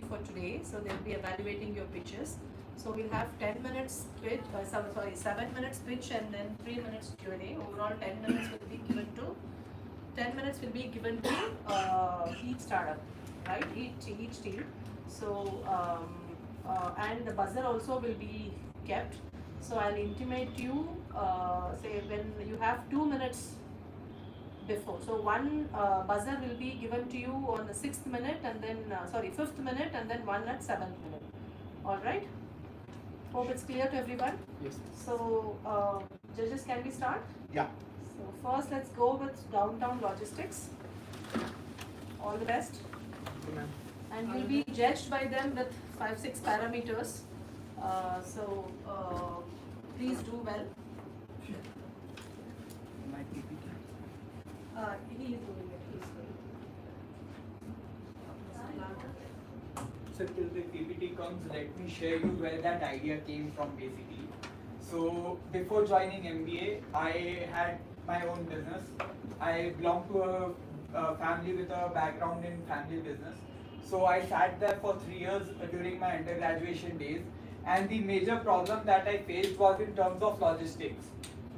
for today. So they'll be evaluating your pitches. So we'll have 10 minutes pitch, 7 minutes pitch and then 3 minutes Q&A. Overall 10 minutes will be given to 10 minutes will be given to each startup, right? Each team. So and the buzzer also will be kept. So I'll intimate you, say when you have 2 minutes before. So one buzzer will be given to you on the 6th minute and then, 5th minute and then one at 7th minute. Alright? Hope it's clear to everyone? Yes. So, judges, can we start? Yeah. So first let's go with downtown logistics. All the best. Okay, ma'am. And you'll be judged by them with 5-6 parameters. Please do well. My PPT. He is doing it. He is doing it. So till the PPT comes, let me share you where that idea came from basically. So before joining MBA, I had my own business. I belong to a family with a background in family business. So I sat there for 3 years during my undergraduation days, and the major problem that I faced was in terms of logistics.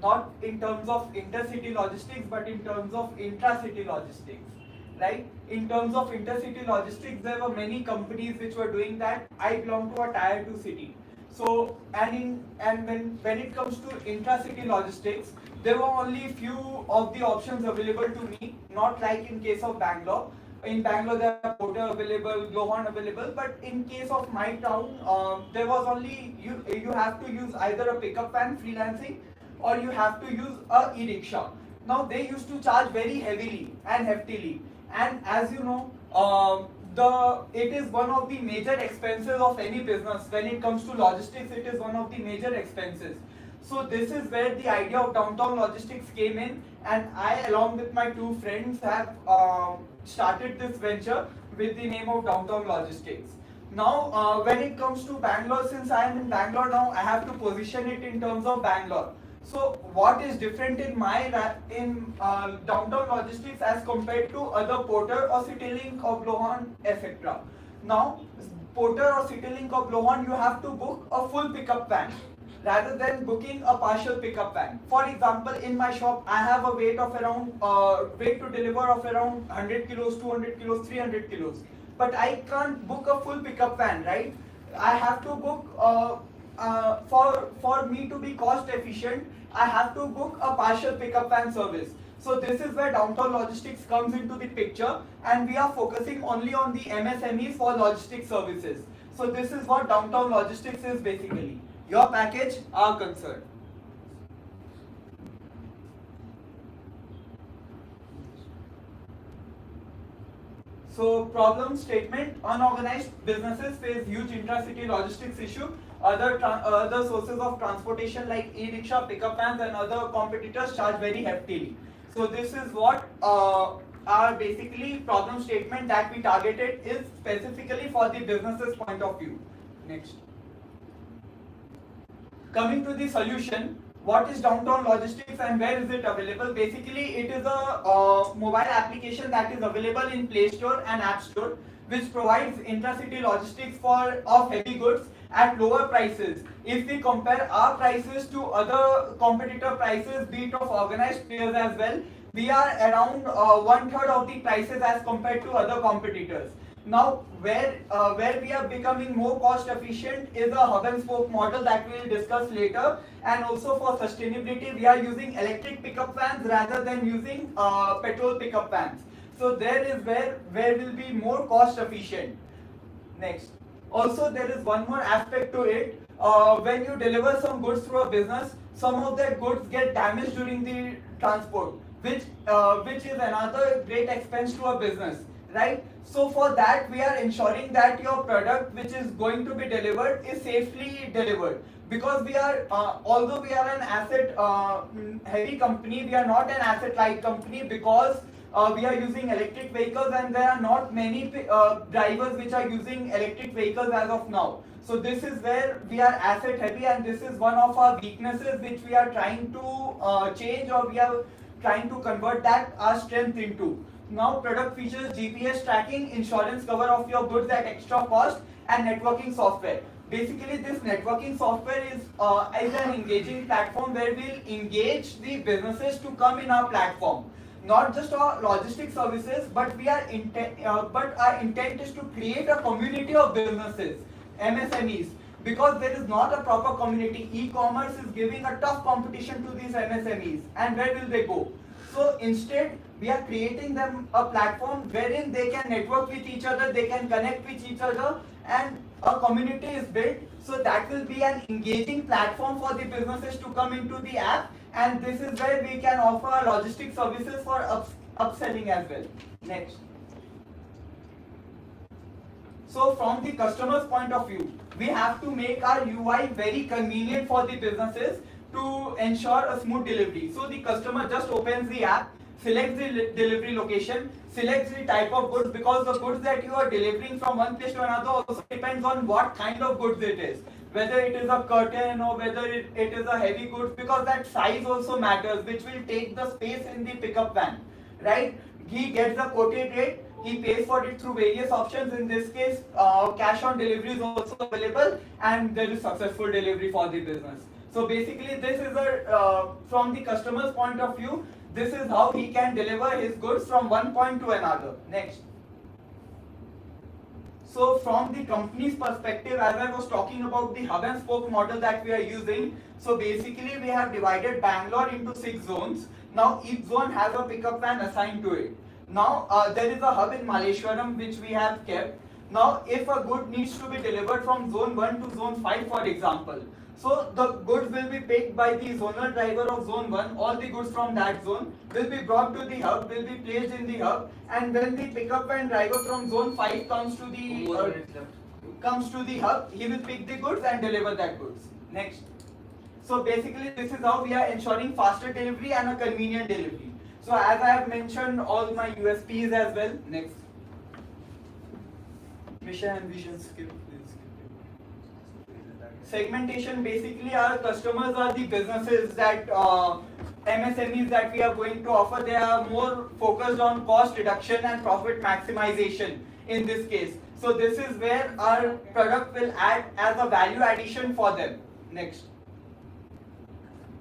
Not in terms of intercity logistics, but in terms of intracity logistics. Right? In terms of intercity logistics, there were many companies which were doing that. I belong to a tier 2 city. So, when it comes to intracity logistics, there were only few of the options available to me, not like in case of Bangalore. In Bangalore, there are porter available, Glowhorn available, but in case of my town, there was only, you have to use either a pickup van freelancing or you have to use a e-rickshaw. Now, they used to charge very heavily and heftily. And as you know, it is one of the major expenses of any business. When it comes to logistics, it is one of the major expenses. So this is where the idea of downtown logistics came in, and I, along with my 2 friends, have started this venture with the name of downtown logistics. Now, when it comes to Bangalore, since I am in Bangalore now, I have to position it in terms of Bangalore. So what is different in downtown logistics as compared to other Porter or CityLink or Glowhorn, etc. Now, Porter or CityLink or Glowhorn, you have to book a full pickup van rather than booking a partial pickup van. For example, in my shop, I have a weight of around weight to deliver of around 100 kilos, 200 kilos, 300 kilos. But I can't book a full pickup van, right? I have to book for me to be cost efficient, I have to book a partial pickup van service. So this is where downtown logistics comes into the picture, and we are focusing only on the MSMEs for logistics services. So this is what downtown logistics is basically. Your package, our concern. So problem statement: unorganized businesses face huge intracity logistics issue. Other sources of transportation like e-rickshaw, pickup vans and other competitors charge very heftily. So this is what our basically problem statement that we targeted is specifically for the business's point of view. Next. Coming to the solution, what is downtown logistics and where is it available? Basically, it is a mobile application that is available in Play Store and App Store, which provides intracity logistics of heavy goods at lower prices. If we compare our prices to other competitor prices, be it of organized players as well, we are around 1/3 of the prices as compared to other competitors. Now, where we are becoming more cost efficient is a hub and spoke model that we will discuss later, and also for sustainability we are using electric pickup vans rather than using petrol pickup vans. So there is where will be more cost efficient. Next. Also, there is one more aspect to it. When you deliver some goods through a business, some of that goods get damaged during the transport, which is another great expense to a business. Right? So for that, we are ensuring that your product which is going to be delivered is safely delivered. Because we are, although we are an asset heavy company, we are not an asset light company, because we are using electric vehicles and there are not many drivers which are using electric vehicles as of now. So this is where we are asset heavy, and this is one of our weaknesses which we are trying to change, or we are trying to convert that our strength into. now product features GPS tracking, insurance cover of your goods at extra cost, and networking software. Basically, this networking software is an engaging platform where we'll engage the businesses to come in our platform. Not just our logistic services, but our intent is to create a community of businesses, MSMEs, because there is not a proper community. E-commerce is giving a tough competition to these MSMEs, and where will they go? So instead, we are creating them a platform wherein they can network with each other, they can connect with each other, and a community is built. So that will be an engaging platform for the businesses to come into the app, and this is where we can offer logistic services for upselling as well. Next. So from the customer's point of view, we have to make our UI very convenient for the businesses to ensure a smooth delivery. So the customer just opens the app, selects the delivery location, selects the type of goods, because the goods that you are delivering from one place to another also depends on what kind of goods it is. Whether it is a curtain or whether it is a heavy goods, because that size also matters, which will take the space in the pickup van, right? He gets the quoted rate, he pays for it through various options. In this case, cash on delivery is also available, and there is successful delivery for the business. So basically, this is from the customer's point of view, this is how he can deliver his goods from one point to another. Next. So from the company's perspective, as I was talking about the hub and spoke model that we are using, so basically we have divided Bangalore into 6 zones. Now each zone has a pickup van assigned to it. Now there is a hub in Malleshwaram which we have kept. Now if a good needs to be delivered from zone 1 to zone 5, for example, so the goods will be picked by the zonal driver of zone 1. All the goods from that zone will be brought to the hub, will be placed in the hub, and when the pickup van driver from zone 5 comes to the hub, he will pick the goods and deliver that goods. Next. So basically, this is how we are ensuring faster delivery and a convenient delivery. So as I have mentioned all my USPs as well. Next. Mission and vision skill. Segmentation, basically our customers are the businesses that MSMEs that we are going to offer. They are more focused on cost reduction and profit maximization in this case. So this is where our product will add as a value addition for them. Next.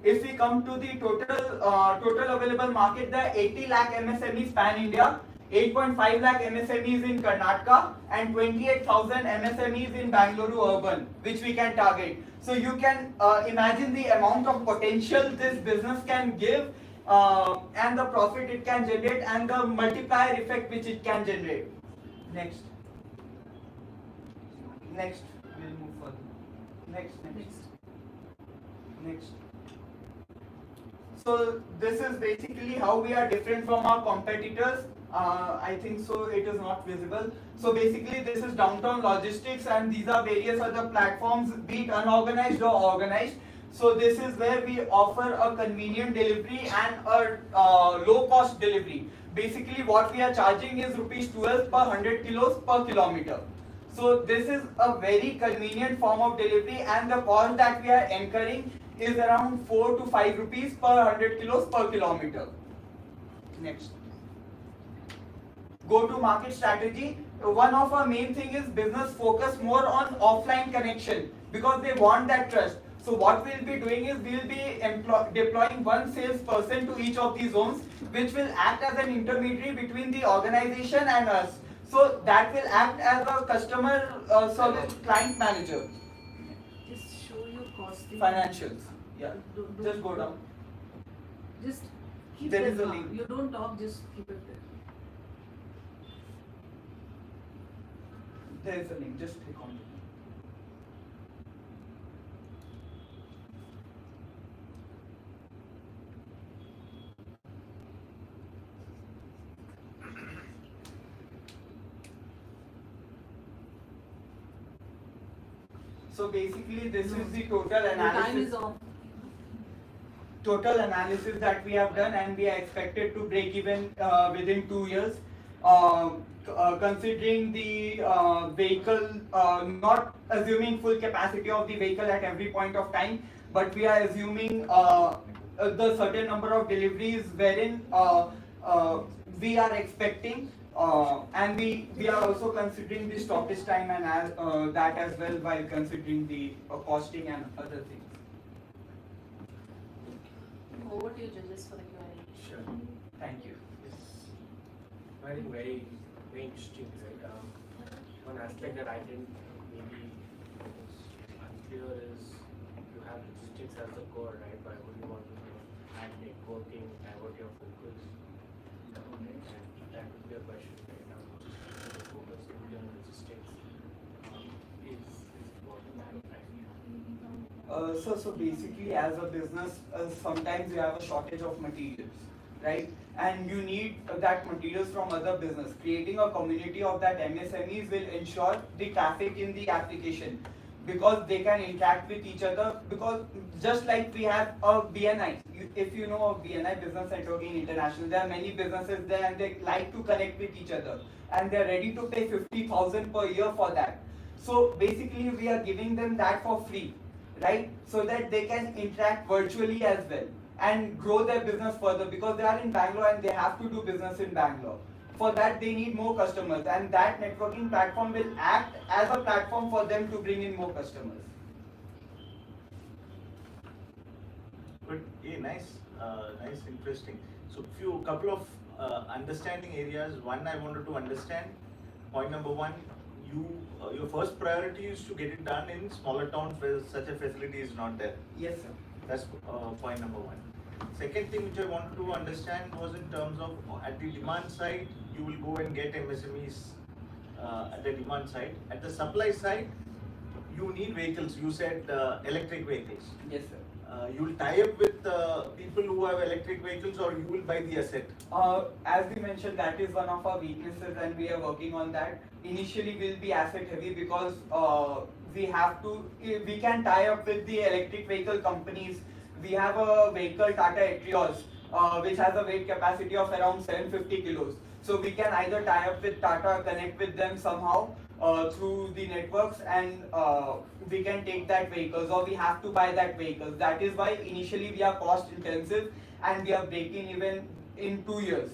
If we come to the total available market, there are 80 lakh MSMEs pan India, 8.5 lakh MSMEs in Karnataka, and 28,000 MSMEs in Bangalore urban, which we can target. So you can imagine the amount of potential this business can give, and the profit it can generate, and the multiplier effect which it can generate. Next. We'll move further. Next. So this is basically how we are different from our competitors. I think so it is not visible. So basically this is Downtown Logistics, and these are various other platforms, be it unorganized or organized. So this is where we offer a convenient delivery and a low cost delivery. Basically what we are charging is rupees 12 per 100 kilos per kilometer. So this is a very convenient form of delivery, and the cost that we are incurring is around 4 to 5 rupees per 100 kilos per kilometer. Next. Go to market strategy. One of our main thing is business focus more on offline connection, because they want that trust. So what we'll be doing is we'll be deploying one salesperson to each of these zones, which will act as an intermediary between the organization and us. So that will act as a customer service client manager. Just show your costing. Financials. Yeah. Don't Just go down. Just keep There it is a down. link. You don't talk, just keep it there. There is a link. Just click on it. So basically this is the total The time analysis. is off. Total analysis that we have done, and we are expected to break even within 2 years. Considering the vehicle, not assuming full capacity of the vehicle at every point of time, but we are assuming the certain number of deliveries wherein we are expecting, and we are also considering the stoppage time and that as well while considering the costing and other things. Over to you, judges, for the Q&A. Sure. Thank you. I think very interesting, right? One aspect that I think maybe is unclear is you have logistics as the core, right? Why would you want to add networking, divert your focus? Right? And that would be a question, right? Now, the focus would be on logistics. Is what that, right? So basically, as a business, sometimes you have a shortage of materials, right? And you need that materials from other business. Creating a community of that MSMEs will ensure the traffic in the application, because they can interact with each other. Because just like we have a BNI, if you know of BNI, Business Networking International, there are many businesses there and they like to connect with each other, and they're ready to pay 50,000 per year for that. So basically, we are giving them that for free, right? So that they can interact virtually as well and grow their business further, because they are in Bangalore and they have to do business in Bangalore. For that, they need more customers, and that networking platform will act as a platform for them to bring in more customers. Good. Yeah, nice, nice, interesting. So, couple of understanding areas. One, I wanted to understand. Point number one, your first priority is to get it done in smaller towns where such a facility is not there. Yes, sir. That's point number one. Second thing which I wanted to understand was in terms of at the demand side, you will go and get MSMEs at the demand side. At the supply side, you need vehicles. You said electric vehicles. Yes, sir. You will tie up with people who have electric vehicles, or you will buy the asset? As we mentioned, that is one of our weaknesses, and we are working on that. Initially, we'll be asset heavy, because we can tie up with the electric vehicle companies. We have a vehicle, Tata Etios, which has a weight capacity of around 750 kilos. So we can either tie up with Tata, connect with them somehow through the networks, and we can take that vehicles, or we have to buy that vehicles. That is why initially we are cost intensive, and we are breaking even in 2 years.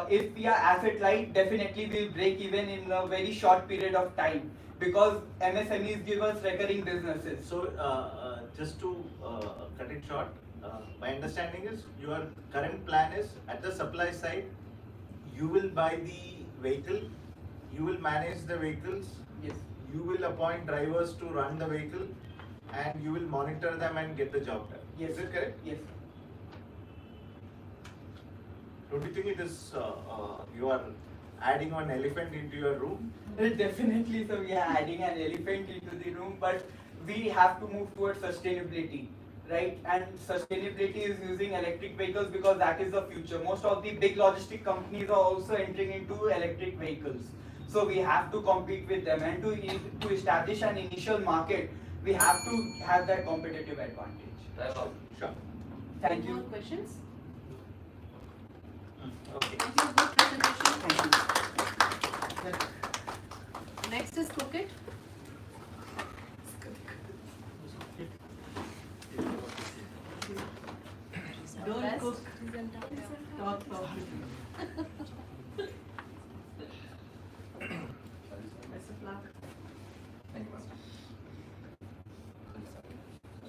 If we are asset light, definitely we'll break even in a very short period of time, because MSMEs give us recurring businesses. So, just to cut it short, my understanding is your current plan is at the supply side, you will buy the vehicle, you will manage the vehicles, Yes. you will appoint drivers to run the vehicle, and you will monitor them and get the job done. Yes. Is it correct? Yes. Don't you think it is you are adding one elephant into your room? Well, definitely, so we are adding an elephant into the room, but we have to move towards sustainability, right? And sustainability is using electric vehicles, because that is the future. Most of the big logistic companies are also entering into electric vehicles. So we have to compete with them, and to establish an initial market, we have to have that competitive advantage. Sure. Thank Any you. more questions? Okay. Thank you. Good presentation. Thank you. Next is Cookit. Don't Best. cook. Talk. Best of luck. Thank you, ma'am.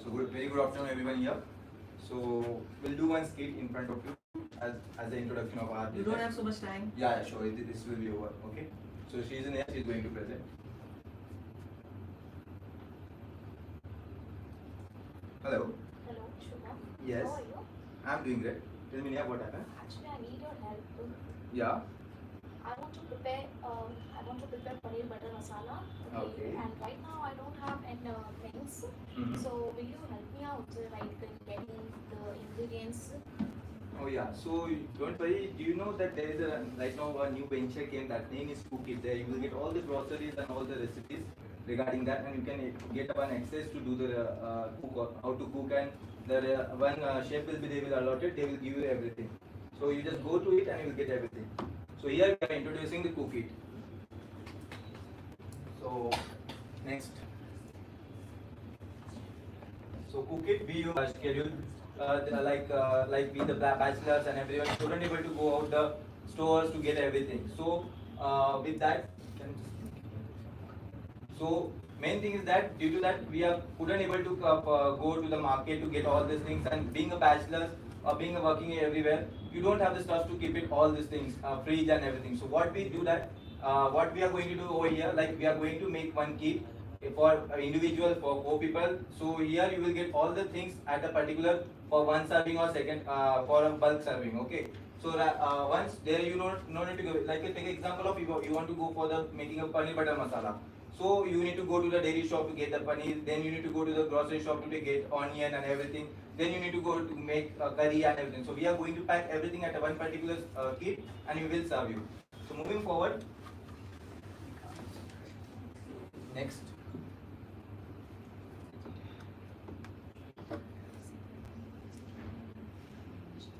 So very good afternoon everyone here. So we'll do one skit in front of you as the introduction of our You business. don't have so much time. Yeah, sure. This will be over. Okay. So she's in here. She's going to present. Hello. Hello, Shubha. Yes. How are you? I'm doing great. Tell me, Neha, what happened? Actually, I need your help. Yeah. I want to prepare paneer butter masala. Okay. And right now I don't have any things. Mhm. So will you help me out, like in getting the ingredients? Oh yeah. So don't worry. Do you know that there is right now a new venture came. That name is Cookit. There you will get all the groceries and all the recipes regarding that, and you can get one access to do the how to cook, and the one chef will be they will allot it. They will give you everything. So you just go to it and you will get everything. So here we are introducing the Cookit. So next. So Cookit we use schedule like we the bachelors and everyone couldn't able to go out the stores to get everything. So with that, so main thing is that due to that we are couldn't able to go to the market to get all these things, and being a bachelor or being a working everywhere, you don't have the stuff to keep it all these things, fridge and everything. So what we do that, what we are going to do over here, like we are going to make one kit for individual for 4 people. So here you will get all the things at a particular for one serving or second for a bulk serving. Okay. So once there you don't no need to go, like take example of you want to go for the making a paneer butter masala. So you need to go to the dairy shop to get the paneer, then you need to go to the grocery shop to get onion and everything, then you need to go to make curry and everything. So we are going to pack everything at one particular kit and we will serve you. So moving forward, next.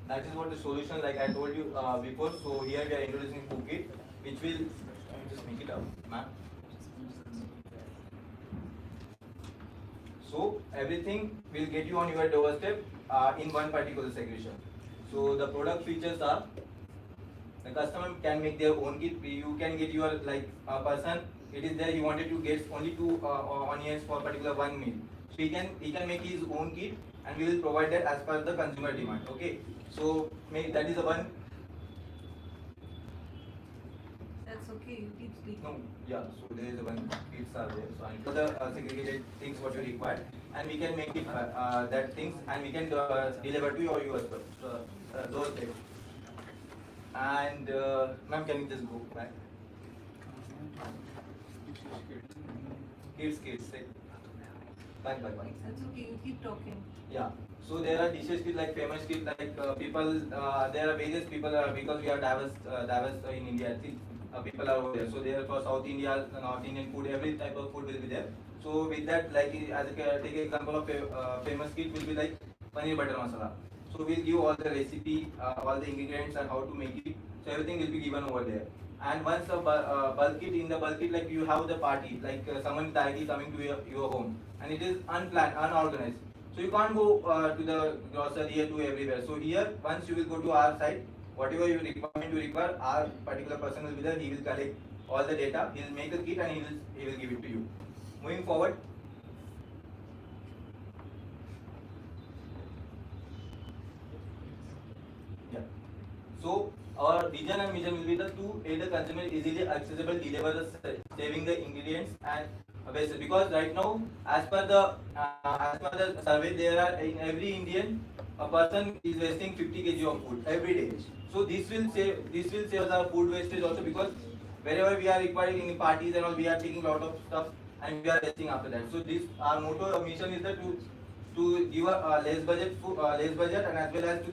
That is what the solution, like I told you before. So here we are introducing Phuket, which will, let me just make it up, ma'am. So everything will get you on your doorstep in one particular segregation. So the product features are, the customer can make their own kit. You can get your like a person. It is there. He wanted to get only 2 onions for particular one meal. So he can make his own kit, and we will provide that as per the consumer demand. Okay. So that is the one. That's okay, you keep speaking. No, yeah. So there is one kits are there. So I put the segregated things what you require, and we can make it that things, and we can deliver to your those things. And ma'am, can you just go back? Kids, back. That's okay, you keep talking. Yeah. So there are dishes kit like famous kit like people. There are various people because we are diverse in India. I think people are over there. So there for South India, North Indian food, every type of food will be there. So with that, like as a take example of famous kit will be like paneer butter masala. So we'll give all the recipe, all the ingredients and how to make it. So everything will be given over there. And once a bulk kit, in the bulk kit, like you have the party, like someone directly coming to your home, and it is unplanned, unorganized. So you can't go to the grocery or to everywhere. So here, once you will go to our site, whatever you require, our particular person will be there. He will collect all the data. He will make a kit and he will give it to you. Moving forward. Yeah. So our vision and mission will be to aid the consumer easily accessible, deliver the saving the ingredients and waste. Because right now, as per the survey, there are in every Indian a person is wasting 50 kg of food every day. So this will save our food wastage also, because wherever we are requiring in parties and all, we are taking a lot of stuff and we are wasting after that. So this our motto or mission is that to give a less budget and as well as to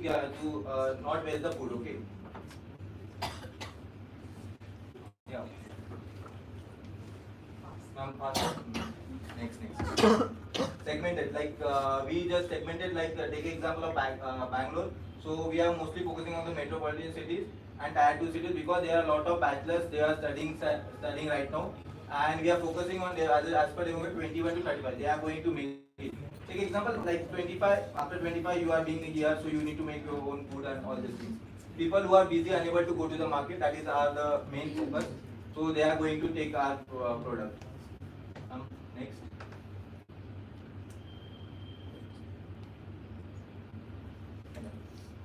not waste the food. Okay. Yeah. Next. Segmented, like we just segmented, like take example of Bangalore. So we are mostly focusing on the metropolitan cities and tier 2 cities, because there are a lot of bachelors, they are studying right now, and we are focusing on their as per the 21 to 35. They are going to make it. Take example like 25. After 25, you are being here, so you need to make your own food and all these things. People who are busy, unable to go to the market, that is the main focus. So they are going to take our product. Next.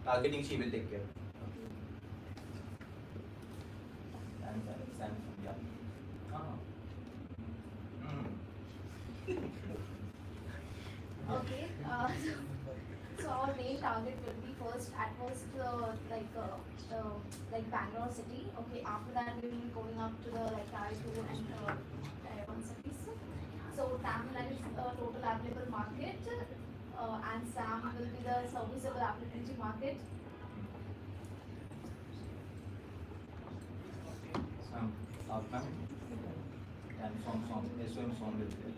Targeting, she will take care. Samsung, yeah. Okay. So our main target will be like Bangalore city. Okay. After that, we will be going up to the like TiE 2 and Tier 1 cities. So Tamil is the total applicable market, and SAM will be the serviceable applicability market. And SOM will be there.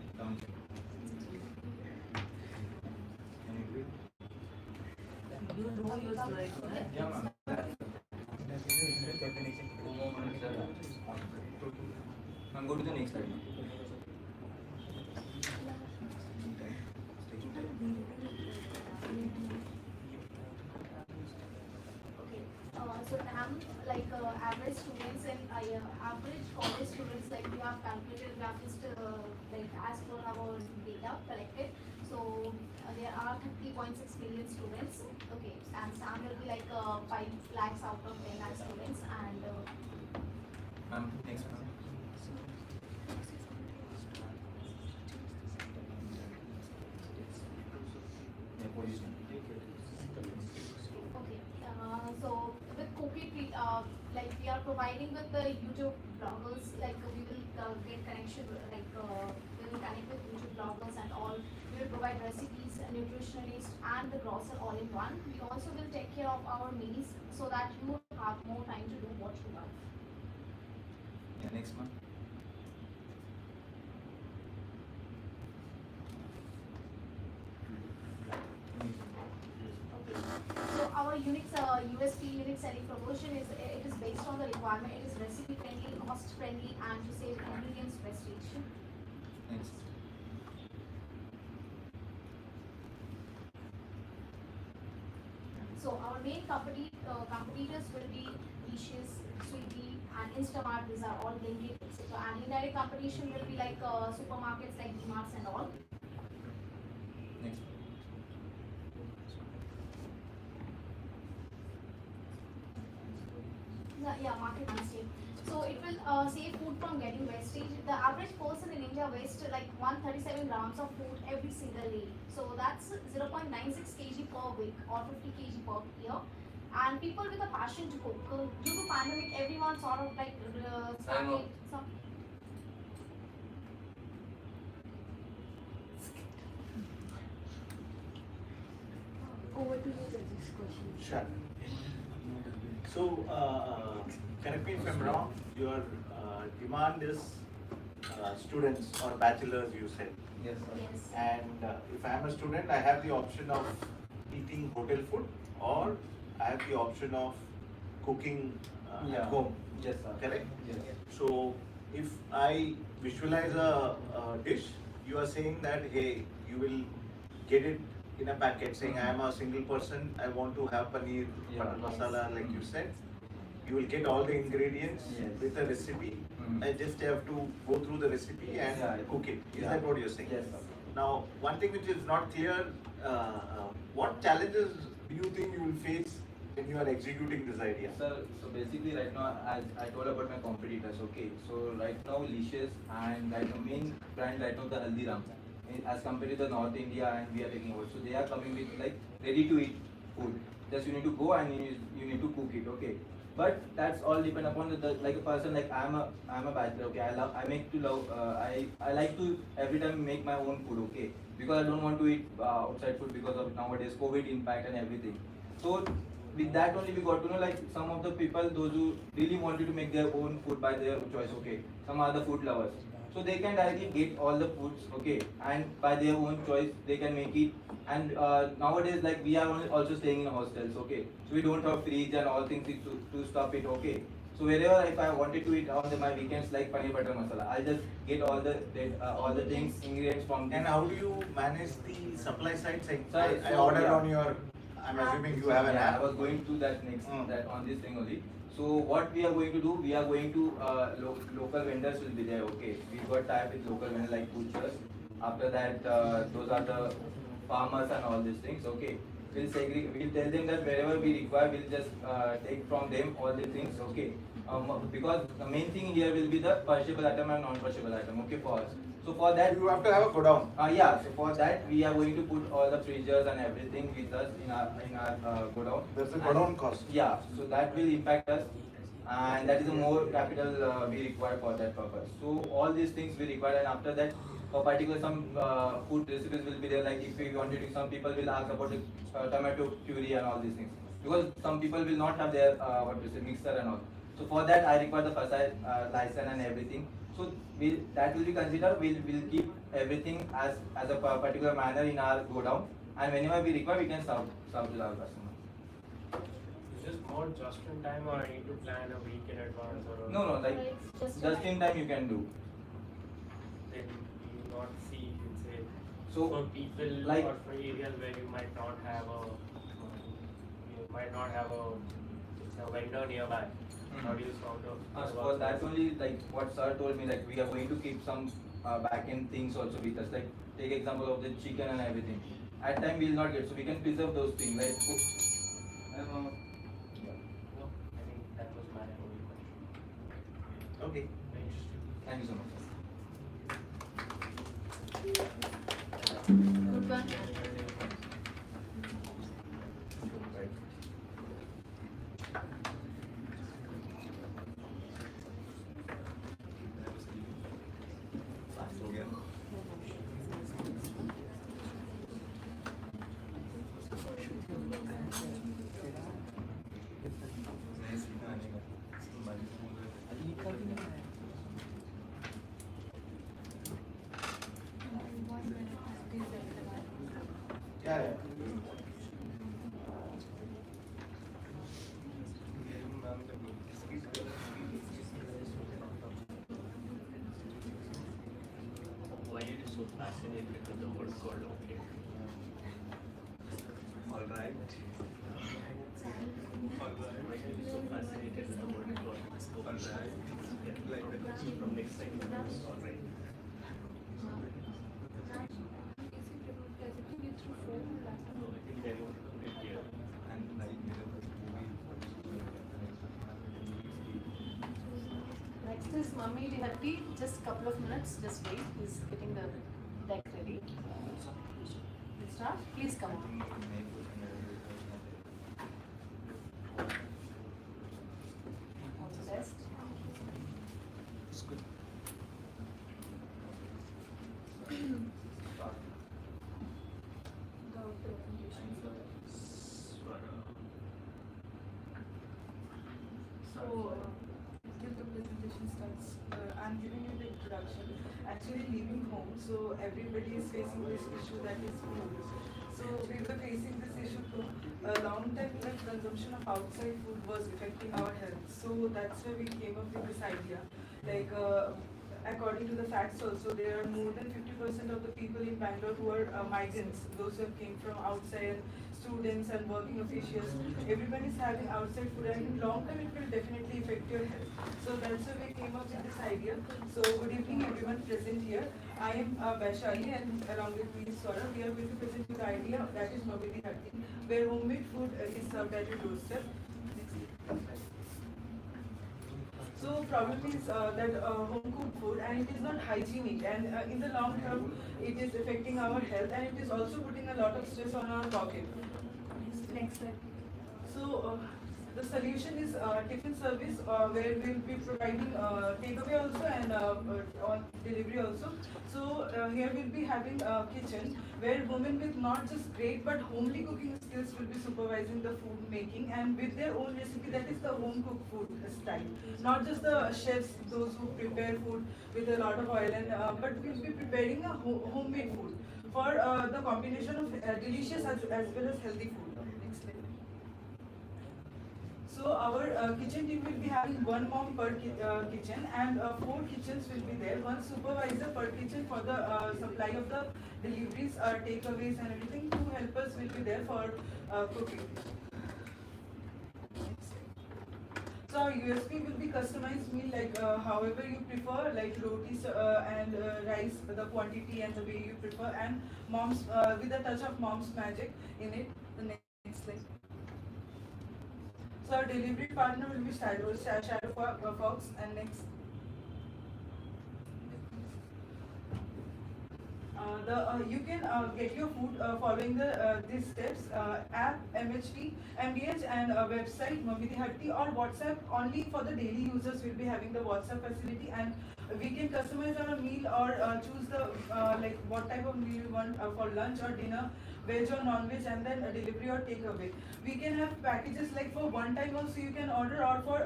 Can you agree? You know your slide, right? Yeah, ma'am. Ma'am, go to the next slide. So TAM, like average students and average college students, like we have calculated, we have just like as per our data collected. So there are 30.6 million students. Okay, and SAM will be like 5 lakhs out of 10 lakh students, and Ma'am, next ma'am. Yeah, position. okay. So with Cookie, like we are providing with the YouTube bloggers, like we will get connection, like we will connect with YouTube bloggers and all. We will provide recipes, nutritionalists, and the grocer all in one. We also will take care of our meals so that you have more time to do what you love. Yeah, next ma'am. So our Unix USP Unix selling promotion is it is based on the requirement. It is recipe friendly, cost friendly, and to save ingredients wastage. Next. So our main competitors will be Dishes, Swiggy, and Instamart. These are all Blinkit, etc. And indirect competition will be like supermarkets like DMarts and all. Next. Yeah, market landscape. So it will save food from getting wastage. The average person in India wastes like 137 grams of food every single day. So that's 0.96 kg per week or 50 kg per year. And people with a passion to cook. Due to pandemic, everyone sort of like started some. Over to you, Rajesh, question. Sure. So, correct me if I'm wrong, your demand is students or bachelors, you said. Yes, sir. Yes. And if I'm a student, I have the option of eating hotel food or I have the option of cooking Yeah. at home. Yes, sir. Correct? Yes. So, if I visualize a dish, you are saying that, hey, you will get it in a packet saying, I am a single person, I want to have paneer, Yeah. butter masala, like you said. You will get all the ingredients Yes. with a recipe. Mhm. I just have to go through the recipe and Yeah. cook it. Is Yeah. that what you're saying? Yes, sir. Now, one thing which is not clear, what challenges do you think you will face when you are executing this idea? Sir, so basically right now, as I told about my competitors, okay. So right now, Licious and right now main brand right now the Haldiram, as compared to the North India and we are taking over. So they are coming with like ready to eat food. Just you need to go and you need to cook it, okay. But that's all depend upon the like a person like I'm a bachelor, okay. I like to every time make my own food, okay. Because I don't want to eat outside food because of nowadays COVID impact and everything. So with that only we got to know like some of the people, those who really wanted to make their own food by their choice, okay. Some are the food lovers. So they can directly get all the foods, okay, and by their own choice they can make it. And nowadays like we are only also staying in hostels, okay. So we don't have fridge and all things to stop it, okay. So wherever if I wanted to eat on my weekends like paneer butter masala, I'll just get all the things ingredients from And this. how do you manage the supply side? Saying, Sir, I so, order yeah. on your, I'm assuming you have an Yeah, I app. was going to that next, Mm. that on this thing only. So what we are going to do, we are going to, local vendors will be there, okay. We got type with local vendors like butchers. After that, those are the farmers and all these things, okay. We'll tell them that wherever we require, we'll just take from them all the things, okay. Because the main thing here will be the perishable item and non-perishable item, okay, for us. So for that, You have to have a go down. yeah, so for that we are going to put all the freezers and everything with us in our godown. There's a And- go down cost. Yeah, so that will impact us, and that is a more capital we require for that purpose. So all these things we require, and after that, for particular some food recipes will be there. Like if we wanted to, some people will ask about the tomato puree and all these things, because some people will not have their what to say mixer and all. So for that I require the facade license and everything. So that will be considered. We'll keep everything as a particular manner in our go down, and whenever we require, we can serve to our customer. Is this more just in time or I need to plan a week in advance or? No, like It's just in time you can do. Then you not see, you say, So for people like- or for areas where you might not have a a vendor nearby. How do you sort of? For that only, like what sir told me, like we are going to keep some back end things also with us. Like take example of the chicken and everything. At time we will not get, so we can preserve those things. Like I don't know. I think that was my only question. Okay. Very interesting. Thank you so much. Good one. Yeah, yeah. Why are you so fascinated with the word called okay? All right. Why are you so fascinated with the word called okay? From next time. All right. No, I think they want to complete here. Next is Mummy Hatti. Just couple of minutes. Just wait. He's getting the deck ready. We'll start. Please come on. All the best. So, till the presentation starts, I'm giving you the introduction. Actually, leaving home, so everybody is facing this issue that is food. So, we were facing this issue too. A long time that consumption of outside food was affecting our health. So, that's why we came up with this idea. Like, according to the facts also, there are more than 50% of the people in Bangalore who are migrants, those who came from outside, students and working officials. Everyone is having outside food and in long term it will definitely affect your health. So that's why we came up with this idea. So good evening everyone present here. I am Vaishali and along with me is Saurabh. We are going to present you the idea that is Mobility Hatti, where homemade food is served at your doorstep. So problem is that home cooked food and it is not hygienic and in the long term it is affecting our health and it is also putting a lot of stress on our pocket. Next slide. So the solution is tiffin service where we will be providing takeaway also and on delivery also. So here we will be having a kitchen where women with not just great but homely cooking skills will be supervising the food making and with their own recipe, that is the home cooked food style. Not just the chefs, those who prepare food with a lot of oil and but we will be preparing a homemade food for the combination of delicious as well as healthy food. Next slide. So our kitchen team will be having one mom per kitchen and 4 kitchens will be there. One supervisor per kitchen for the supply of the deliveries, takeaways and everything. 2 helpers will be there for cooking. So our USP will be customized meal like however you prefer, like rotis and rice, the quantity and the way you prefer, and mom's with a touch of mom's magic in it. The next slide. So our delivery partner will be Shadow Fox and next. You can get your food following these steps: app, MHT, MDH, and website Mobility Hatti or WhatsApp. Only for the daily users will be having the WhatsApp facility, and we can customize our meal or choose the like what type of meal you want for lunch or dinner, veg or non-veg, and then a delivery or takeaway. We can have packages like for one time also you can order, or for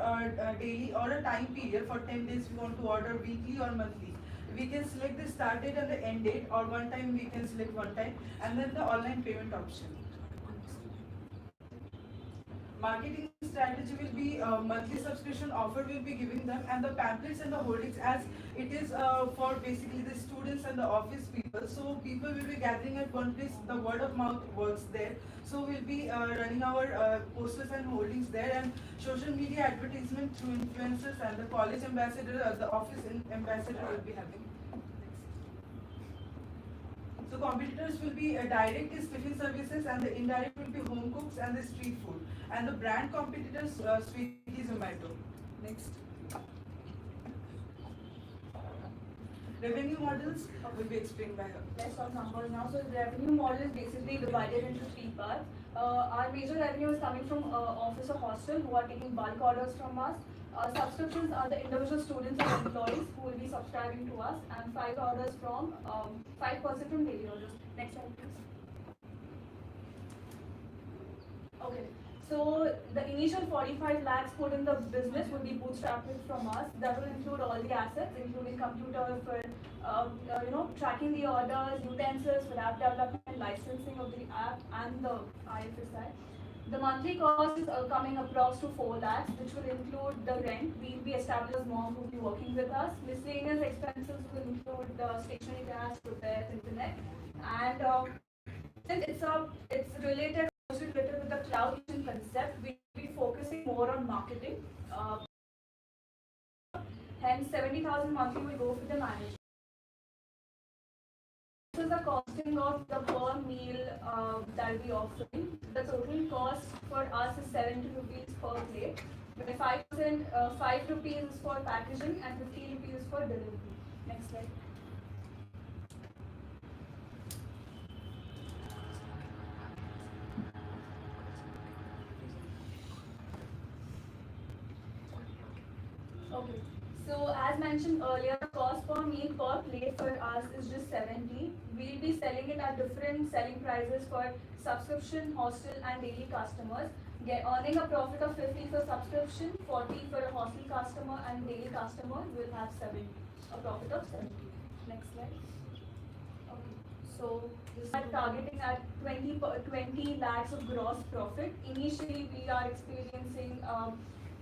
daily or a time period for 10 days you want to order, weekly or monthly. We can select the start date and the end date, or one time we can select one time, and then the online payment option. marketing strategy will be monthly subscription offer will be giving them, and the pamphlets and the hoardings, as it is for basically the students and the office people. So people will be gathering at one place. The word of mouth works there. So we'll be running our posters and holdings there, and social media advertisement through influencers, and the college ambassador, the office ambassador will be having. So competitors will be direct is tiffin services, and the indirect will be home cooks and the street food. And the brand competitors, Swiggy, Zomato. Next. Revenue models will be explained by her. Let's talk numbers now. So the revenue model is basically divided into three parts. Our major revenue is coming from office or hostel who are taking bulk orders from us. Subscriptions are the individual students or employees who will be subscribing to us, and 5% from daily orders. Next slide, please. Okay. So the initial 45 lakhs put in the business will be bootstrapped from us. That will include all the assets, including computer for tracking the orders, utensils for app development, licensing of the app, and the IFSI. The monthly cost is coming approx to 4 lakhs, which will include the rent. We will be established as mom who will be working with us. Miscellaneous expenses will include the stationery, gas, repairs, internet, and since it's related mostly related with the cloud kitchen concept, we will be focusing more on marketing. Hence, 70,000 monthly will go for the management. This is the costing of the per meal that we offering. The total cost for us is 70 rupees per plate. Where 5%, 5 rupees is for packaging and 50 rupees is for delivery. Next slide. Okay. So as mentioned earlier, the cost per meal per plate for us is just 70. We'll be selling it at different selling prices for subscription, hostel, and daily customers. Earning a profit of 50 for subscription, 40 for a hostel customer, and daily customer will have 70. A profit of 70. Next slide. Okay. So this is targeting at 20 lakhs of gross profit. Initially, we are experiencing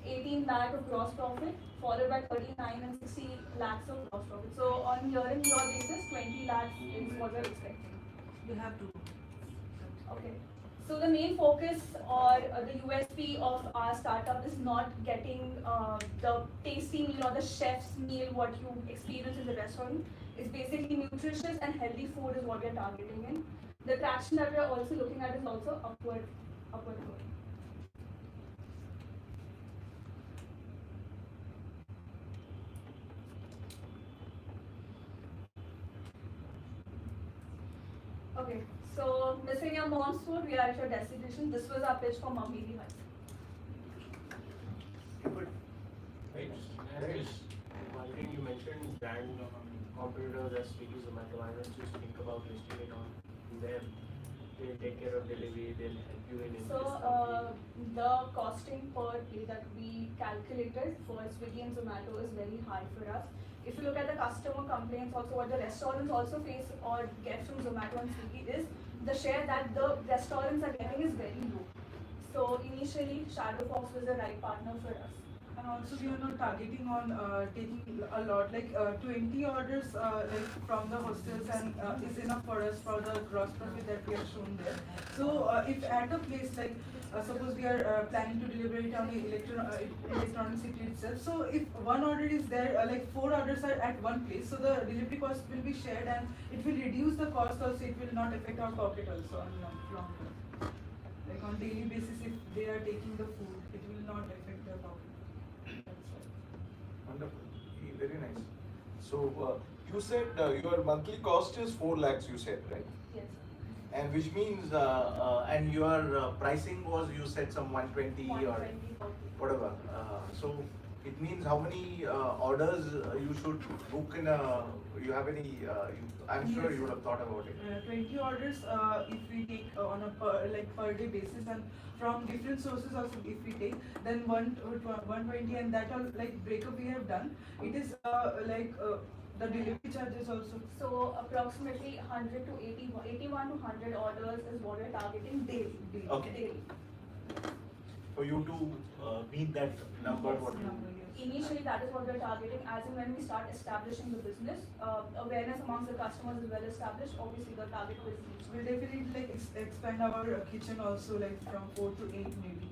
18 lakh of gross profit, followed by 39 and 60 lakhs of gross profit. So on year-in-year basis, 20 lakhs is what we're expecting. We have to. Okay. So the main focus or the USP of our startup is not getting the tasty meal or the chef's meal what you experience in the restaurant. It's basically nutritious and healthy food is what we're targeting in. The traction that we're also looking at is also upward going. Okay, so missing your mom's food, we are at your destination. This was our pitch for Mummy the Hut. Right. Just one thing you mentioned, brand competitors as Swiggy, Zomato. Why not just think about listing it on them? They'll take care of delivery. They'll help you in. So the costing per plate that we calculated for Swiggy and Zomato is very high for us. If you look at the customer complaints, also what the restaurants also face or get from Zomato and Swiggy is the share that the restaurants are getting is very low. So initially, Shadow Fox was the right partner for us. And also we are not targeting on taking a lot, like 20 orders like from the hostels, and is enough for us for the gross profit that we have shown there. So if at a place like suppose we are planning to deliver it on the electronic city itself, so if one order is there, like 4 orders are at one place, so the delivery cost will be shared and it will reduce the cost also. It will not affect our pocket also on long term. Like on daily basis, if they are taking the food, it will not affect their pocket. Wonderful. Very nice. So you said your monthly cost is 4 lakhs. You said, right? Yes. And which means, and your pricing was, you said some 120 or 120, whatever. So it means how many orders you should book in a, you have any, I'm sure Yes. you would have thought about it. 20 orders if we take on a per day basis, and from different sources also if we take, then 120, and that all like breakup we have done. It is the delivery charges also. So approximately 100 to 81 to 100 orders is what we're targeting daily. Okay. Daily. for you to meet that number? What you Initially, that is what we're targeting. As in when we start establishing the business, awareness amongst the customers is well established. Obviously, the target will reach. We'll definitely like expand our kitchen also like from 4 to 8 maybe.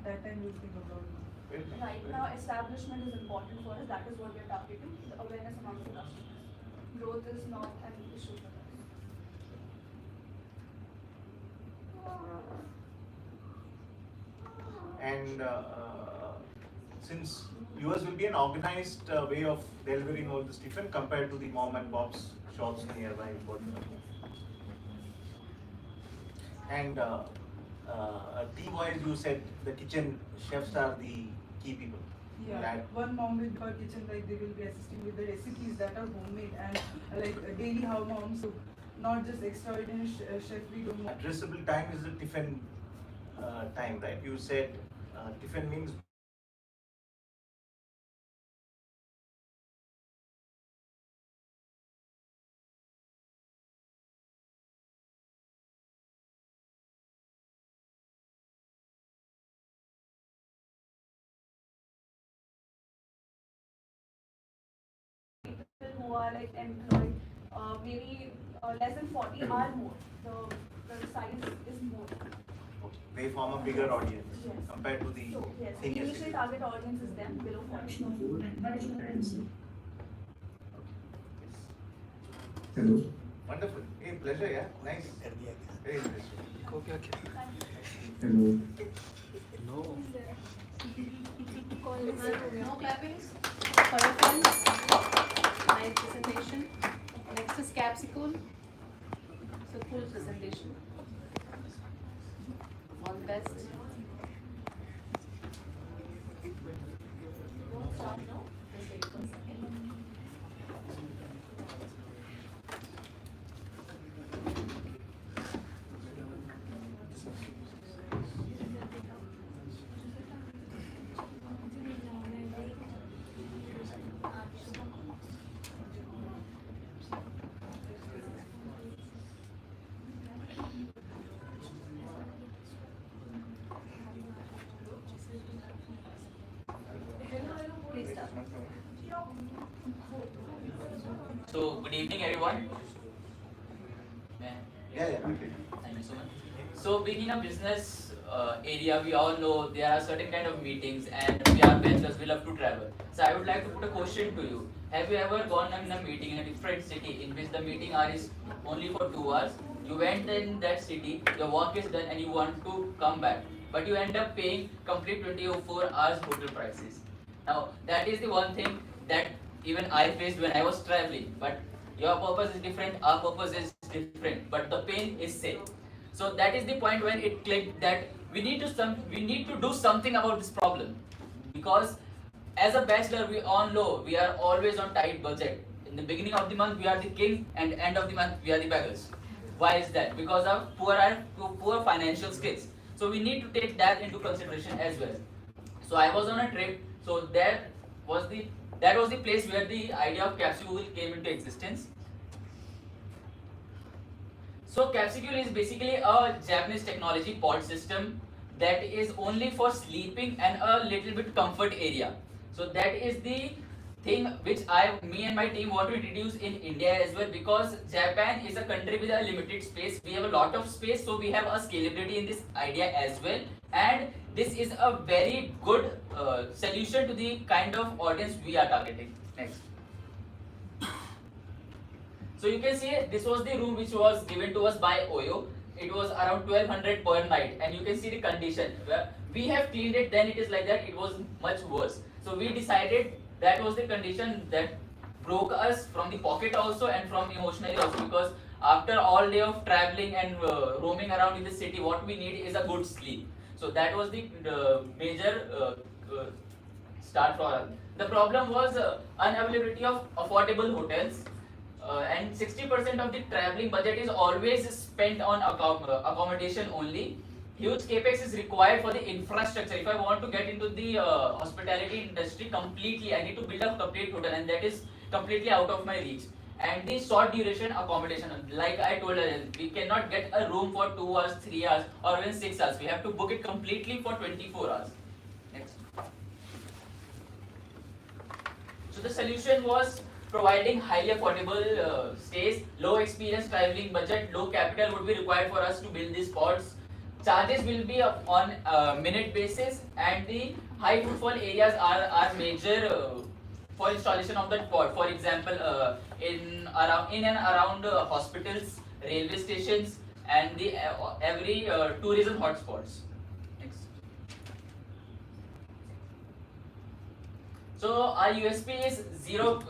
That time we'll think about it. Right now, establishment is important for us. That is what we're targeting. The awareness amongst the customers. Growth is not an issue for us. And since yours will be an organized way of delivering all this tiffin compared to the mom and pop's shops nearby. And tea-wise, you said the kitchen chefs are the key people. Yeah, That- one mom with her kitchen, like they will be assisting with the recipes that are homemade and like daily how moms, so not just extraordinary chef we do. Addressable time is the tiffin time, right? You said tiffin means People who are like employed, maybe less than 40 are more. The size is more. they form a bigger audience Yes. compared to the So yes, senior initial citizens. target audience is them below 40. Hello. Wonderful. Hey, pleasure, yeah. Nice. Very interesting. Hello. No clappings for your friends. Nice presentation. Next is capsicum. So full presentation. All the best. Don't start now. Just wait for a second. Please start. So, good evening, everyone. Yeah, yeah. Thank you so much. So, being in a business area, we all know there are certain kind of meetings, and we are bachelors, we love to travel. So, I would like to put a question to you. Have you ever gone in a meeting in a different city in which the meeting hour is only for 2 hours? You went in that city, your work is done, and you want to come back, but you end up paying complete 24 hours hotel prices. Now, that is the one thing that even I faced when I was traveling. But your purpose is different, our purpose is different, but the pain is same. So that is the point when it clicked that we need to do something about this problem, because as a bachelor we all know we are always on tight budget. In the beginning of the month we are the king, and end of the month we are the beggars. Why is that? Because of poor financial skills. So we need to take that into consideration as well. So I was on a trip. So that was the place where the idea of capsule came into existence. So capsule is basically a Japanese technology pod system that is only for sleeping and a little bit comfort area. So that is the thing which me and my team want to introduce in India as well, because Japan is a country with a limited space. We have a lot of space, so we have a scalability in this idea as well. And this is a very good solution to the kind of audience we are targeting. Next. So you can see this was the room which was given to us by Oyo. It was around 1200 per night, and you can see the condition. We have cleaned it, then it is like that, it was much worse. So we decided that was the condition that broke us from the pocket also and from emotionally also, because after all day of traveling and roaming around in the city, what we need is a good sleep. So that was the major start for us. The problem was unavailability of affordable hotels, and 60% of the traveling budget is always spent on accommodation only. Huge capex is required for the infrastructure. If I want to get into the hospitality industry completely, I need to build a complete hotel, and that is completely out of my reach. and the short duration accommodation. Like I told earlier, we cannot get a room for 2 hours, 3 hours, or even 6 hours. We have to book it completely for 24 hours. Next. So the solution was providing highly affordable stays, low experience traveling budget, low capital would be required for us to build these spots. Charges will be on minute basis, and the high footfall areas are major for installation of that pod. For example, in and around hospitals, railway stations, and the every tourism hotspots. Next. So our USP is zero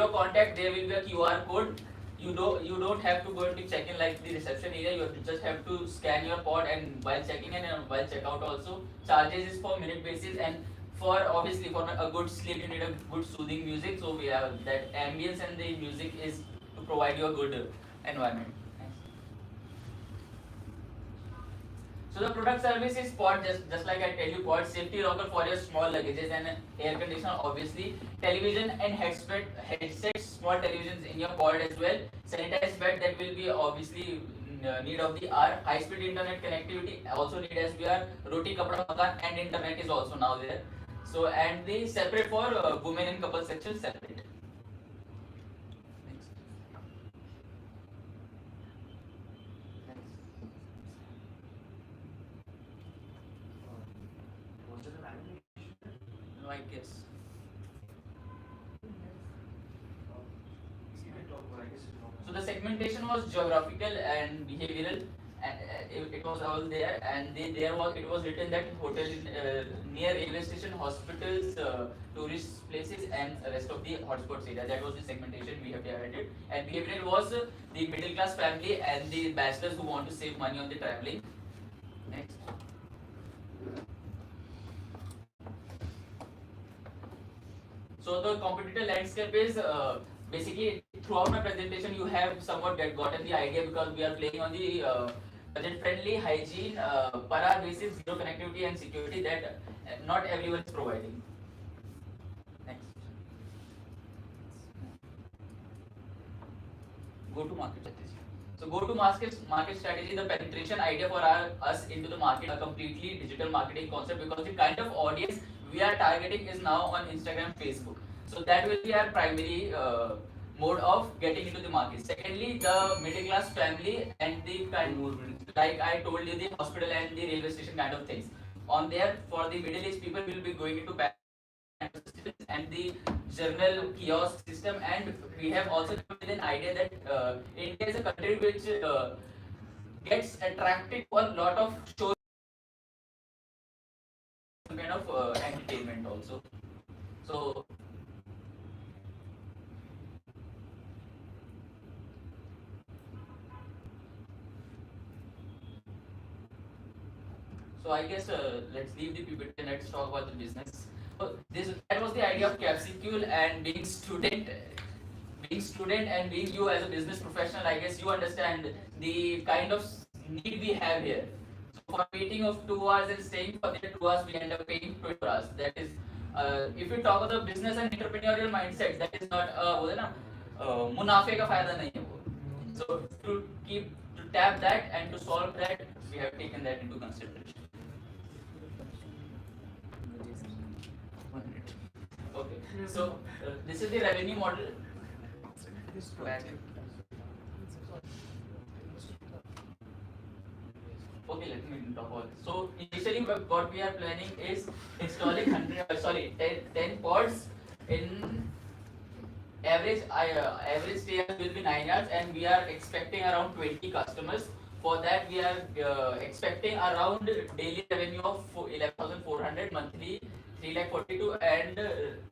contact. There will be a QR code. You don't have to go into check-in like the reception area. You just have to scan your pod, and while checking in and while checkout also. Charges is for minute basis, and for obviously for a good sleep you need a good soothing music. So we have that ambience, and the music is to provide you a good environment. So the product service is pod, just like I tell you, pod safety locker for your small luggages and air conditioner, obviously. Television and headsets, small televisions in your pod as well. Sanitized bed, that will be obviously need of the hour. High speed internet connectivity, also need ISBR. Roti kapda makan and internet is also now there. So and the separate for women and couple section separate. No, I guess. So the segmentation was geographical and behavioral, and it was all there. And it was written that hotel near railway station, hospitals, tourist places, and rest of the hotspots area. That was the segmentation we have divided. And behavioral was the middle class family and the bachelors who want to save money on the traveling. Next. So the competitor landscape is basically throughout my presentation you have somewhat gotten the idea, because we are playing on the budget friendly, hygiene, per hour basis, zero connectivity and security that not everyone is providing. Next. Go to market strategy. So go to market strategy, the penetration idea for us into the market, a completely digital marketing concept, because the kind of audience we are targeting is now on Instagram, Facebook. So that will be our primary mode of getting into the market. Secondly, the middle class family and the like I told you, the hospital and the railway station kind of things. On there, for the middle age people will be going into and the journal kiosk system, and we have also come with an idea that India is a country which gets attracted to a lot of shows, kind of entertainment also. So I guess let's leave the PPT and let's talk about the business. So that was the idea of Capsicule, and being student and being you as a business professional, I guess you understand the kind of need we have here. So for a meeting of 2 hours and staying for the 2 hours, we end up paying 20 hours. That is, if you talk about the business and entrepreneurial mindset, that is not बोले ना मुनाफे का फायदा नहीं है वो. So to tap that and to solve that, we have taken that into consideration. Okay, so this is the revenue model. Okay, let me talk about this. So initially what we are planning is installing 10 pods in average stay will be 9 hours, and we are expecting around 20 customers. For that we are expecting around daily revenue of 11,400, monthly 3,42,000, and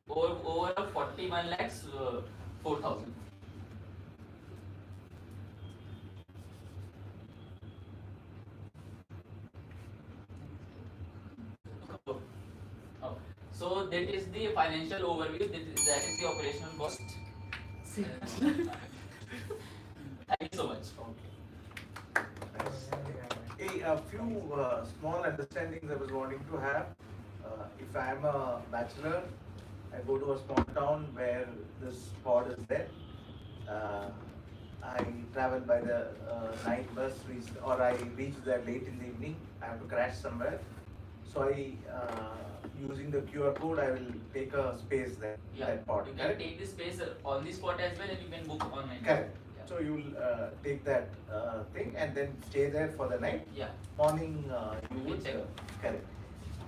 over 41 lakhs 4,000. Oh. So that is the financial overview. That is the operational cost. Thank you so much. Hey, a few small understandings I was wanting to have. If I am a bachelor, I go to a small town where this pod is there. uh, I travel by the night bus, or I reach there late in the evening. I have to crash somewhere. So using the QR code, I will take a space there. Yeah, That pod. you can Correct? take the space on the spot as well, and you can book online. Correct. Yeah. So you will take that thing and then stay there for the night. Yeah. Morning you You would can check. correct.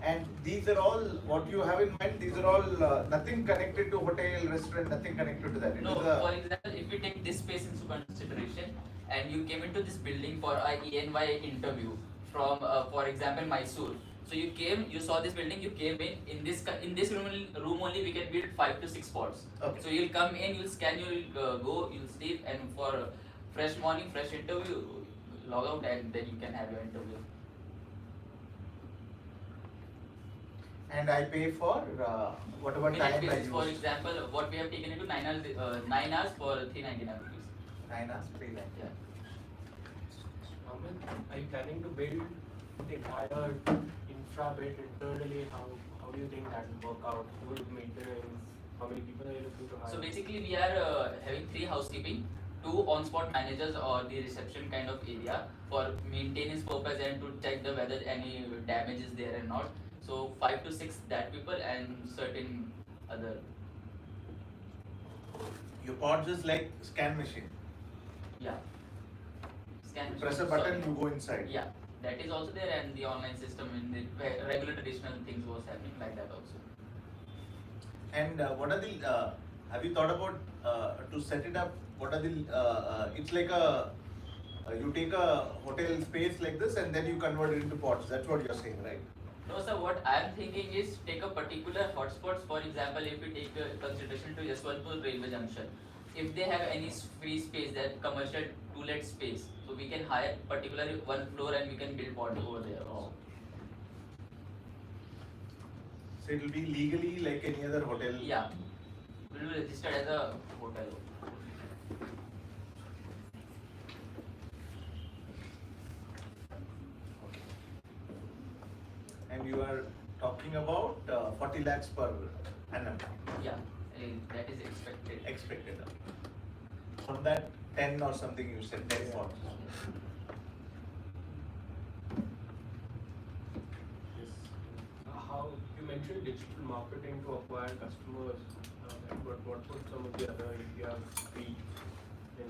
And these are all what you have in mind. These are all nothing connected to hotel, restaurant, nothing connected to that. It No, is for example, if we take this space into consideration, and you came into this building for a ENY interview from, for example, Mysore. So you came, you saw this building, you came in this room only we can build 5 to 6 spots. Okay. So you'll come in, you'll scan, you'll go, you'll sleep, and for fresh morning, fresh interview, log out, and then you can have your interview. and I pay for whatever Minute time I basis, use. for example, what we have taken into 9 hours for 399 rupees. 9 hours, 390. Yeah. Amit, are you planning to build the entire infra bit internally? How do you think that will work out? Who will maintenance? How many people are you looking to hire? So basically, we are having 3 housekeeping, 2 on-spot managers or the reception kind of area for maintenance purpose and to check the whether any damage is there or not. So 5 to 6 that people and certain other. Your pods is like scan machine. Yeah. Scan. Press a button, you go inside. Yeah, that is also there, and the online system in the regular traditional things was happening like that also. And what are the? Have you thought about to set it up? What are the? It's like a. You take a hotel space like this and then you convert it into pods. That's what you're saying, right? No, sir, what I am thinking is take a particular hotspots. For example, if we take consideration to Yaswantpur railway junction, if they have any free space, that commercial to-let space, so we can hire particularly one floor and we can build pods over there. Oh. So it will be legally like any other hotel. Yeah, we will be registered as a hotel. And you are talking about 40 lakhs per annum. Yeah, that is expected. Expected. From that 10 or something you said 10 pods. Yes. How you mentioned digital marketing to acquire customers, but what would some of the other areas be in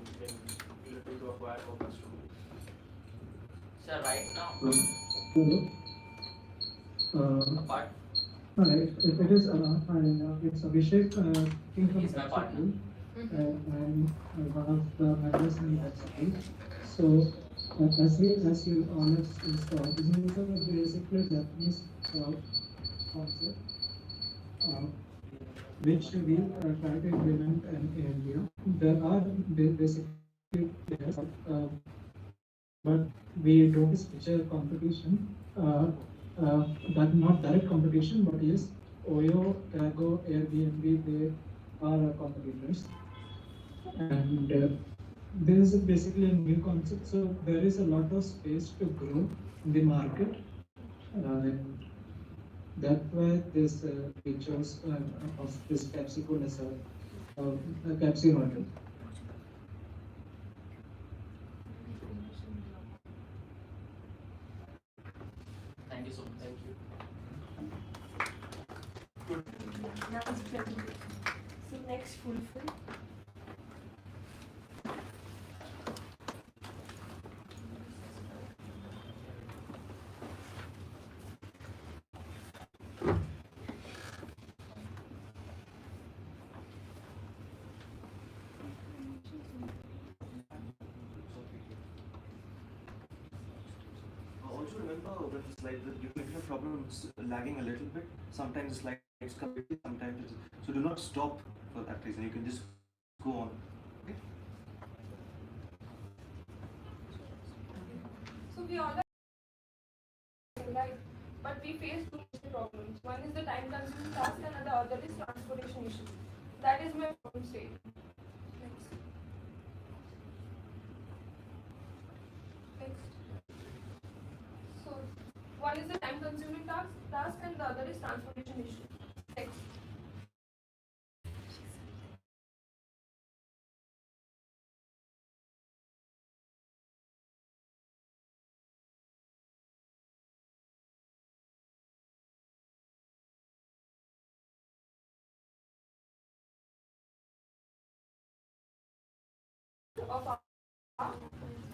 looking to acquire more customers? Sir, right now, Hello. apart, Hi, it is it's Abhishek. he's my partner. I'm one of the members in that city. So, as you all have installed, this is a basically Japanese concept, which we try to implement in India. There are basically players, but we don't feature competition. That not direct competition, but yes, Oyo, Cargo, Airbnb, they are our competitors. And this is basically a new concept, so there is a lot of space to grow in the market. And that's why this we chose of this PepsiCo as a Pepsi hotel. Thank you so much. Thank you. Now it's presentation. So next fulfill. Also remember with the slide that you may have problems lagging a little bit. Sometimes the slides come quickly, sometimes it's, so do not stop for that reason. You can just go on. Okay? So we all are right, but we face two major problems. One is the time consuming task and the other is transportation issue. That is my problem state. Next. Next. So one is the time consuming task and the other is transportation issue. Next. of our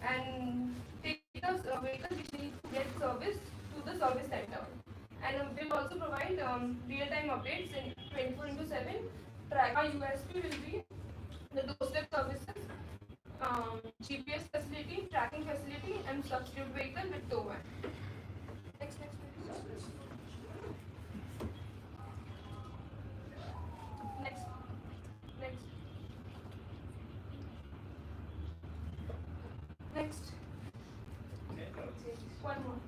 and take the vehicles which need to get service to the service center. And we'll also provide real-time updates in 24/7. Our USP will be the doorstep services, GPS facility, tracking facility, and substitute vehicle with tow van. Next, please. Next. Next. One more.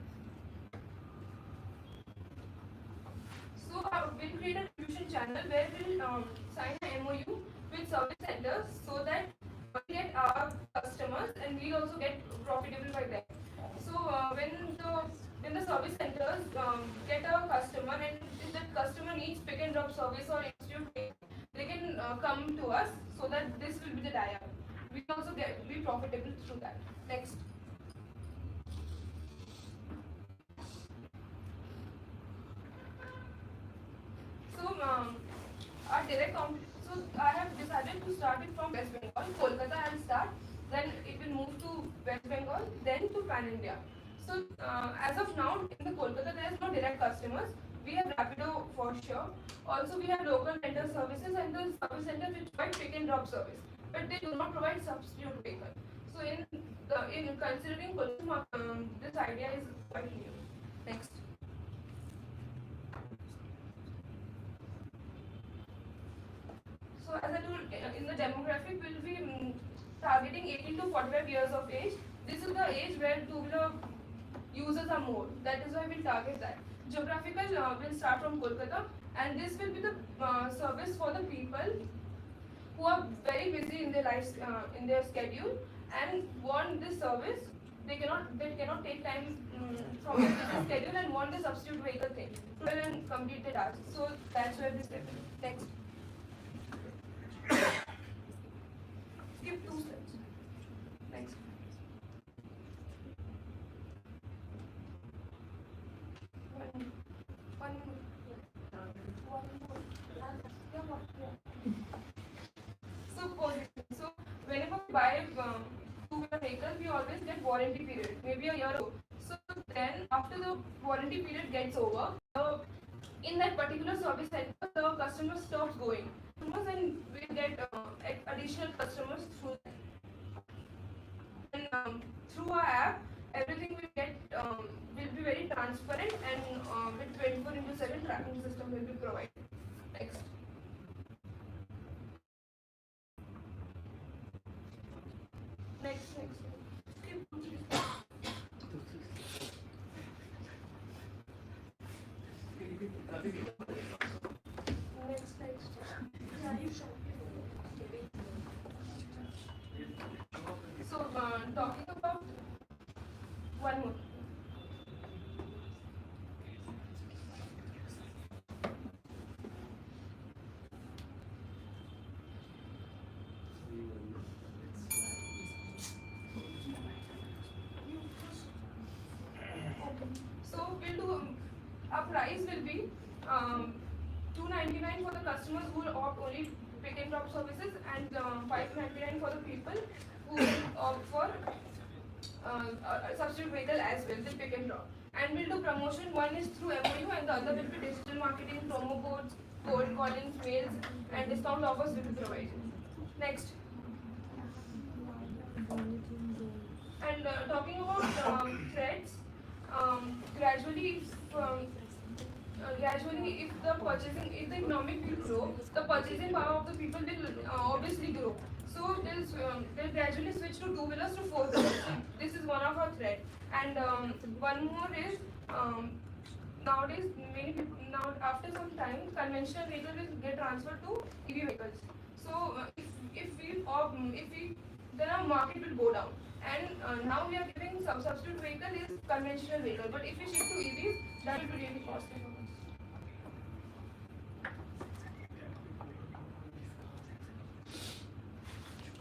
So we'll create a distribution channel where we'll sign an MOU with service centers so that we get our customers and we'll also get profitable by them. So when the service centers get a customer and if that customer needs pick and drop service or institute, they can come to us so that this will be the tie-up. We can also be profitable through that. Next. So our direct so I have decided to start it from West Bengal. Kolkata I'll start, then it will move to West Bengal, then to Pan India. So as of now in the Kolkata there is no direct customers. We have Rapido for sure. Also we have local vendor services and the service centers which provide pick and drop service, but they do not provide substitute vehicle. So in considering Kolkata, this idea is quite new. Next. So as I told, in the demographic, we'll be targeting 18 to 45 years of age. This is the age where two-wheeler users are more. That is why we'll target that. Geographical will start from Kolkata, and this will be the service for the people who are very busy in their lives, in their schedule, and want this service. They cannot take time from their busy schedule and want the substitute vehicle thing and complete the task. So that's where this step is. Next. Skip 2 steps. Next. One more. So whenever we buy two-wheeler vehicle, we always get warranty period, maybe a year ago. So then after the warranty period gets over, in that particular service center, the customer stops going. And we get additional customers through that. And through our app, everything will get will be very transparent and with 24/7 tracking system will be provided. Next. Next. So talking about one more. So we'll do our price will be $299 for the customers who will opt only pick and drop services, and $599 for the people who will opt for substitute vehicle as well, the pick and drop. And we'll do promotion. One is through MOU and the other will be digital marketing, promo codes, cold callings, mails, and discount offers will be provided. Next. And talking about threats, gradually if the economic will grow, the purchasing power of the people will obviously grow. So they'll gradually switch to two-wheelers to four-wheelers. This is one of our threats. And one more is nowadays many people after some time conventional vehicles will get transferred to EV vehicles. So then our market will go down. And now we are giving some substitute vehicle is conventional vehicle. But if we shift to EVs, that will be really costly for us.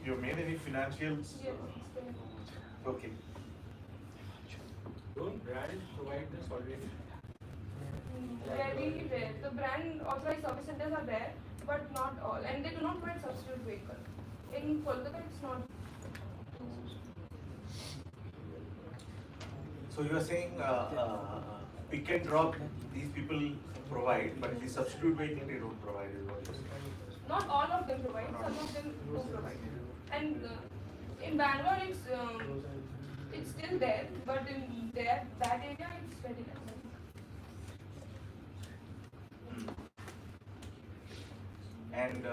You made any financials? Yes. Okay. Don't brands provide this already? Very rare. The brand authorized service centers are there, but not all. And they do not provide substitute vehicle. In Kolkata, it's not So you are saying pick and drop these people provide, but the substitute vehicle they don't provide is what you're saying. Not all of them provide, some of them do provide. And in Bangalore, it's still there, but in that area, it's very less. And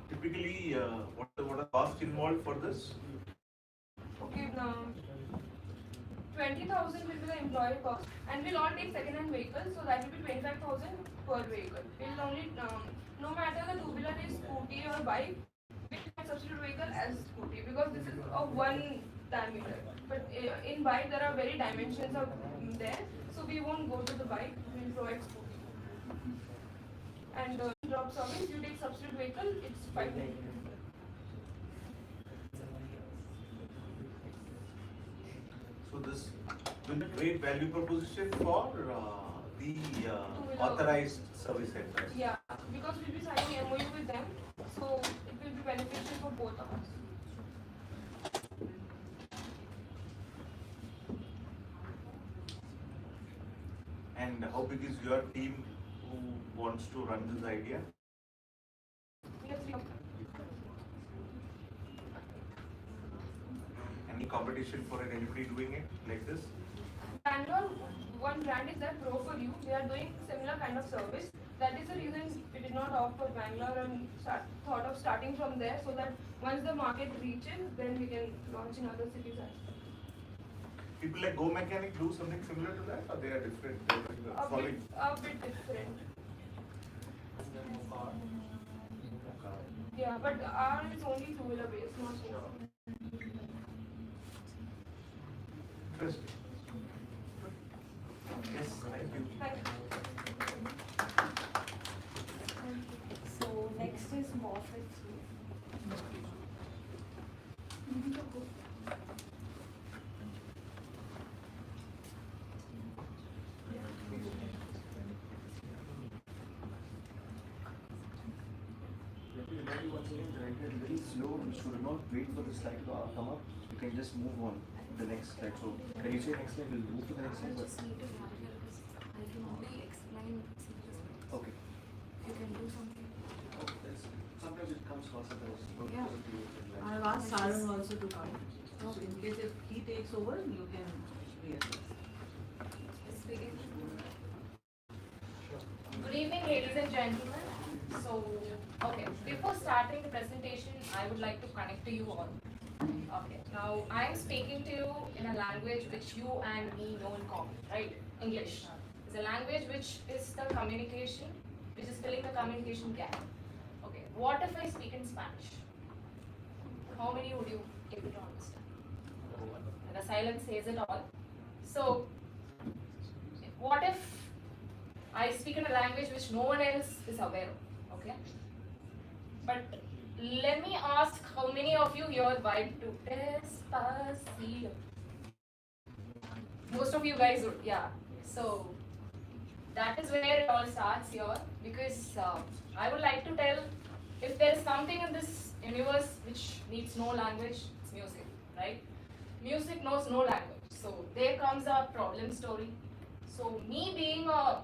typically, what are the costs involved for this? Okay, now 20,000 will be the employee cost, and we'll all take second-hand vehicles, so that will be 25,000 per vehicle. We'll only, no matter the two-wheeler is scooty or bike, we'll have substitute vehicle as scooty because this is a one diameter. But in bike there are very dimensions of there, so we won't go to the bike. We'll provide scooty. And drop service, you take substitute vehicle, it's 590. So this will be great value proposition for the authorized service centers. Yeah, because we'll be signing MOU with them, so it will be beneficial for both of us. And how big is your team who wants to run this idea? We have 3 of them. Any competition for anybody doing it like this? Bangalore, one brand is that Pro for You. They are doing similar kind of service. That is the reason we did not opt for Bangalore and thought of starting from there, so that once the market reaches, then we can launch in other cities as well. People like Go Mechanic do something similar to that, or they are different? A bit different. Yeah, but ours is only two-wheeler based, not four. Interesting. Yes, thank you. Thank you. So next is Morphic. Very slow, and should not wait for the slide to come up. You can just move on to the next slide. So when you say next slide, we'll move to the next slide. Just need to clarify because I can only explain simplest. Okay. You can do something. Sometimes it comes faster than us. Yeah. I've asked Sarun also to come. So in case if he takes over, you can reassess. Good evening, ladies and gentlemen. So, okay, before starting the presentation, I would like to connect to you all. Okay, now I am speaking to you in a language which you and me know in common, right? English. It's a language which is the communication, which is filling the communication gap. Okay, what if I speak in Spanish? How many would you able to understand? And the silence says it all. So, what if I speak in a language which no one else is aware of, okay? But let me ask how many of you here vibe to Despacito? Most of you guys would, yeah. So that is where it all starts here, because I would like to tell, if there is something in this universe which needs no language, it's music, right? Music knows no language. So there comes our problem story. So me being a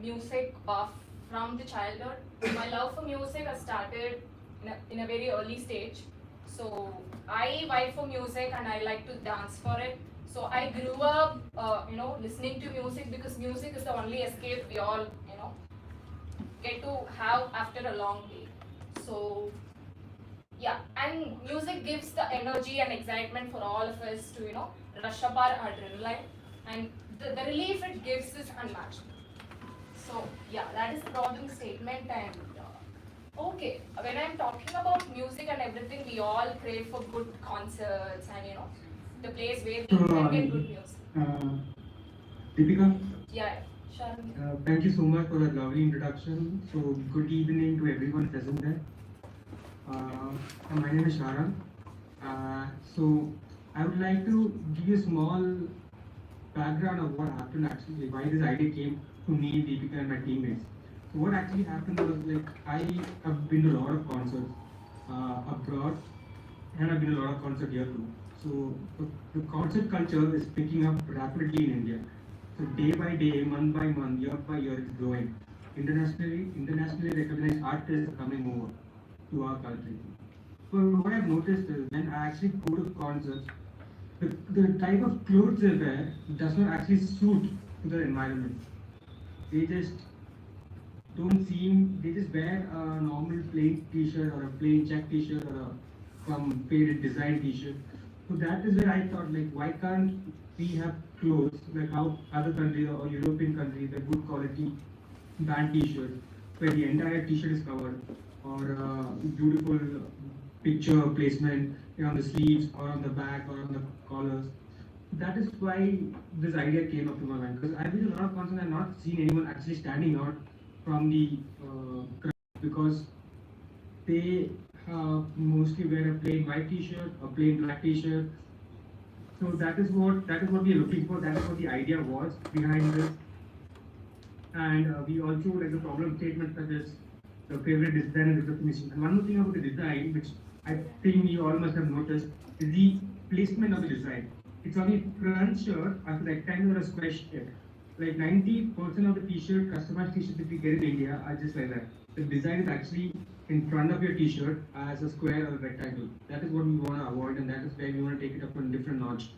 music buff from the childhood, my love for music has started in a very early stage. So I vibe for music and I like to dance for it. So I grew up, listening to music because music is the only escape we all, get to have after a long day. So yeah, and music gives the energy and excitement for all of us to, rush up our adrenaline, and the relief it gives is unmatched. So yeah, that is the broadening statement. And okay, when I'm talking about music and everything, we all crave for good concerts and the place where we can get good music. Deepika? Yeah, sure. Thank you so much for that lovely introduction. So good evening to everyone present there. My name is Sharan. So I would like to give you a small background of what happened actually, why this idea came to me, Deepika and my teammates. So what actually happened was, like, I have been to a lot of concerts abroad, and I've been a lot of concert here too. So the concert culture is picking up rapidly in India. So day by day, month by month, year by year, it's growing. Internationally recognized artists are coming over to our country. So what I've noticed is when I actually go to concerts, the type of clothes they wear does not actually suit to the environment. They just they just wear a normal plain t-shirt or a plain check t-shirt or some faded design t-shirt. So that is where I thought, like, why can't we have clothes like how other countries or European countries have good quality band t-shirts where the entire t-shirt is covered, or beautiful picture placement on the sleeves or on the back or on the collars. That is why this idea came up to my mind, because I've been to a lot of concerts and I've not seen anyone actually standing out from the crowd, because they mostly wear a plain white t-shirt, a plain black t-shirt. So that is what we are looking for. That is what the idea was behind this. And we also like the problem statement such as the favorite design and definition. And one more thing about the design, which I think you all must have noticed, is the placement of the design. It's on the front shirt as a rectangle or a square shirt. Like 90% of the t-shirt, customized t-shirts that we get in India are just like that. The design is actually in front of your t-shirt as a square or a rectangle. That is what we want to avoid, and that is where we want to take it up on a different notch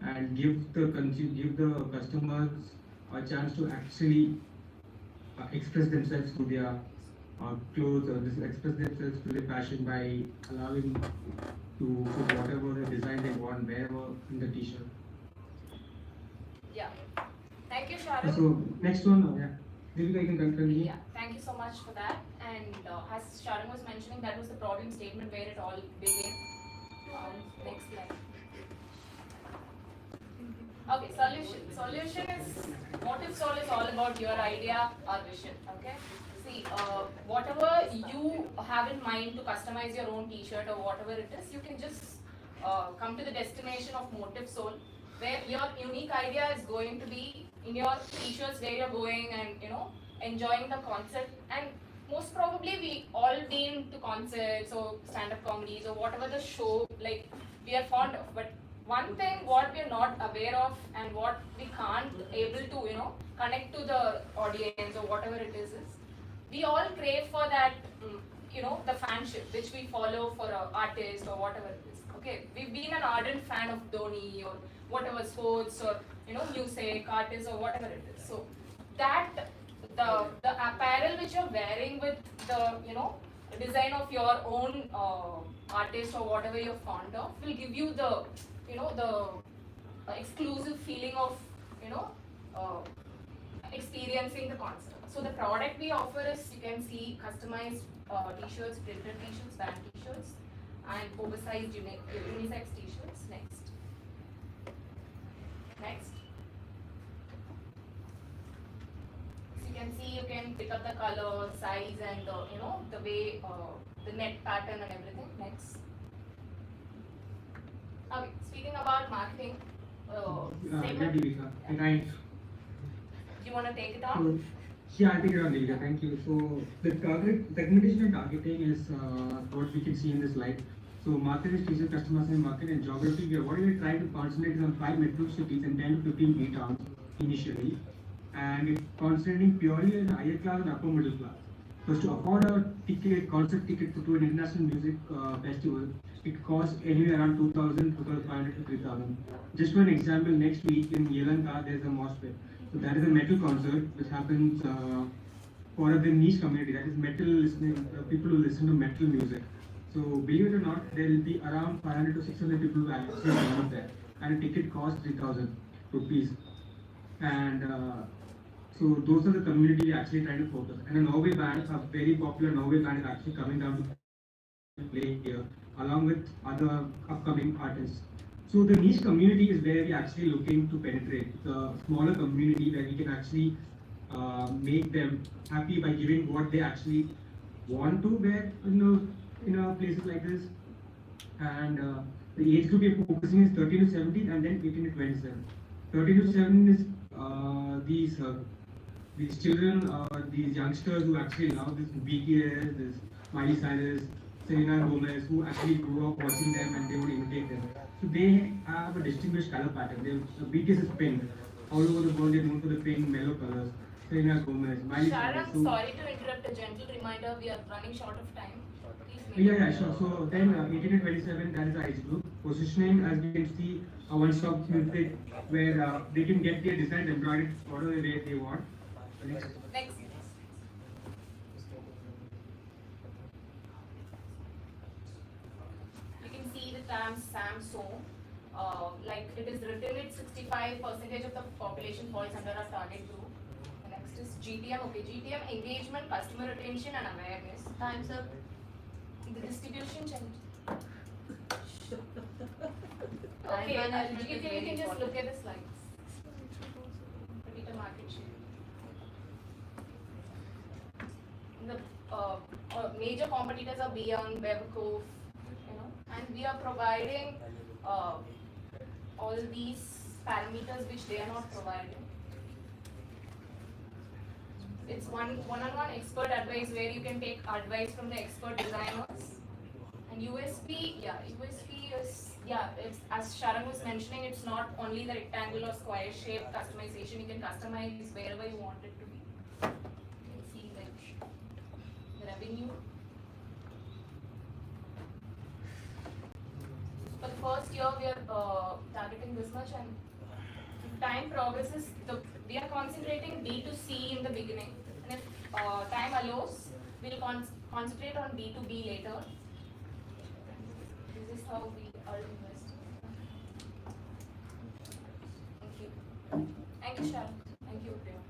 and give the customers a chance to actually express themselves through their clothes, or just express themselves through their fashion by allowing to put whatever the design they want wherever in the t-shirt. Yeah. Thank you, Sharon. So next one, yeah. Devika, you can continue. Yeah, thank you so much for that. And as Sharon was mentioning, that was the problem statement where it all began. Next slide. Okay, solution is, motive soul is all about your idea or vision. Okay, see, whatever you have in mind to customize your own t-shirt or whatever it is, you can just come to the destination of motive soul, where your unique idea is going to be in your t-shirts, where you're going and enjoying the concept. And most probably we all been to concerts or stand-up comedies or whatever the show like we are fond of, but one thing what we are not aware of and what we can't able to connect to the audience or whatever it is we all crave for that the fanship which we follow for an artist or whatever it is. Okay, we've been an ardent fan of Dhoni or whatever sports or music artists or whatever it is. So that the apparel which you're wearing with the design of your own artist or whatever you're fond of will give you the the exclusive feeling of experiencing the concert. So the product we offer is, you can see, customized t-shirts, printed t-shirts, band t-shirts, and oversized unisex t-shirts. Next. So you can see, you can pick up the color, size, and the way the net pattern and everything. Next. Okay, speaking about marketing, Right. Do you want to take it on? So, yeah, I'll take it on, Devika. Thank you. So the segmentation and targeting is what we can see in this slide. So market is teacher, customers, and market and geography. What we are trying to concentrate is on 5 metro cities and 10 to 15 key towns initially, and it's concentrating purely in higher class and upper middle class. Because to afford a concert ticket to an international music festival, it costs anywhere around 2,000, 2,500 to 3,000. Just for an example, next week in Yelanka, there's a Moshpit. So that is a metal concert which happens for the niche community, that is metal listening, people who listen to metal music. So believe it or not, there will be around 500 to 600 people who actually turn up there, and a ticket costs 3,000 rupees. And so those are the community we actually trying to focus. And a Norway band, a very popular Norway band, is actually coming down to play here, along with other upcoming artists. So the niche community is where we're actually looking to penetrate, the smaller community where we can actually make them happy by giving what they actually want to wear in places like this. And the age group we're focusing is 13 to 17 and then 18 to 27. 13 to 17 is these children, these youngsters who actually love this BTS, this Miley Cyrus, Selena Gomez, who actually grew up watching them and they would imitate them. So they have a distinguished color pattern. The BTS is pink. All over the world, they're known for the pink, mellow colors. Selena Gomez, Miley Cyrus. Sharon, So, sorry to interrupt. A gentle reminder: we are running short of time. Please make yeah, it yeah, sure. So then 18 to 27, that is the age group. Positioning, as we can see, a one-stop music where they can get their designs embroidered whatever way they want. Next. Next. You can see the term Samsung. Like it is written, it's 65% of the population falls under our target group. The next is GTM. Okay, GTM: engagement, customer retention, and awareness. Time's up. The distribution challenge. Time Okay, management you is can very just important. look at the slides. Repeat the market share. The major competitors are Beyond, Webco, and we are providing all these parameters which they are not providing. It's one-on-one expert advice where you can take advice from the expert designers. And USP, USP is, it's, as Sharon was mentioning, it's not only the rectangle or square shape customization, you can customize wherever you want it to be. You can see like the revenue. For the first year, we are targeting this much, and time progresses, we are concentrating B2C in the beginning. And if time allows, we'll concentrate on B2B later. This is how we are investing. Thank you. Thank you, Sharon. Thank you, Priya.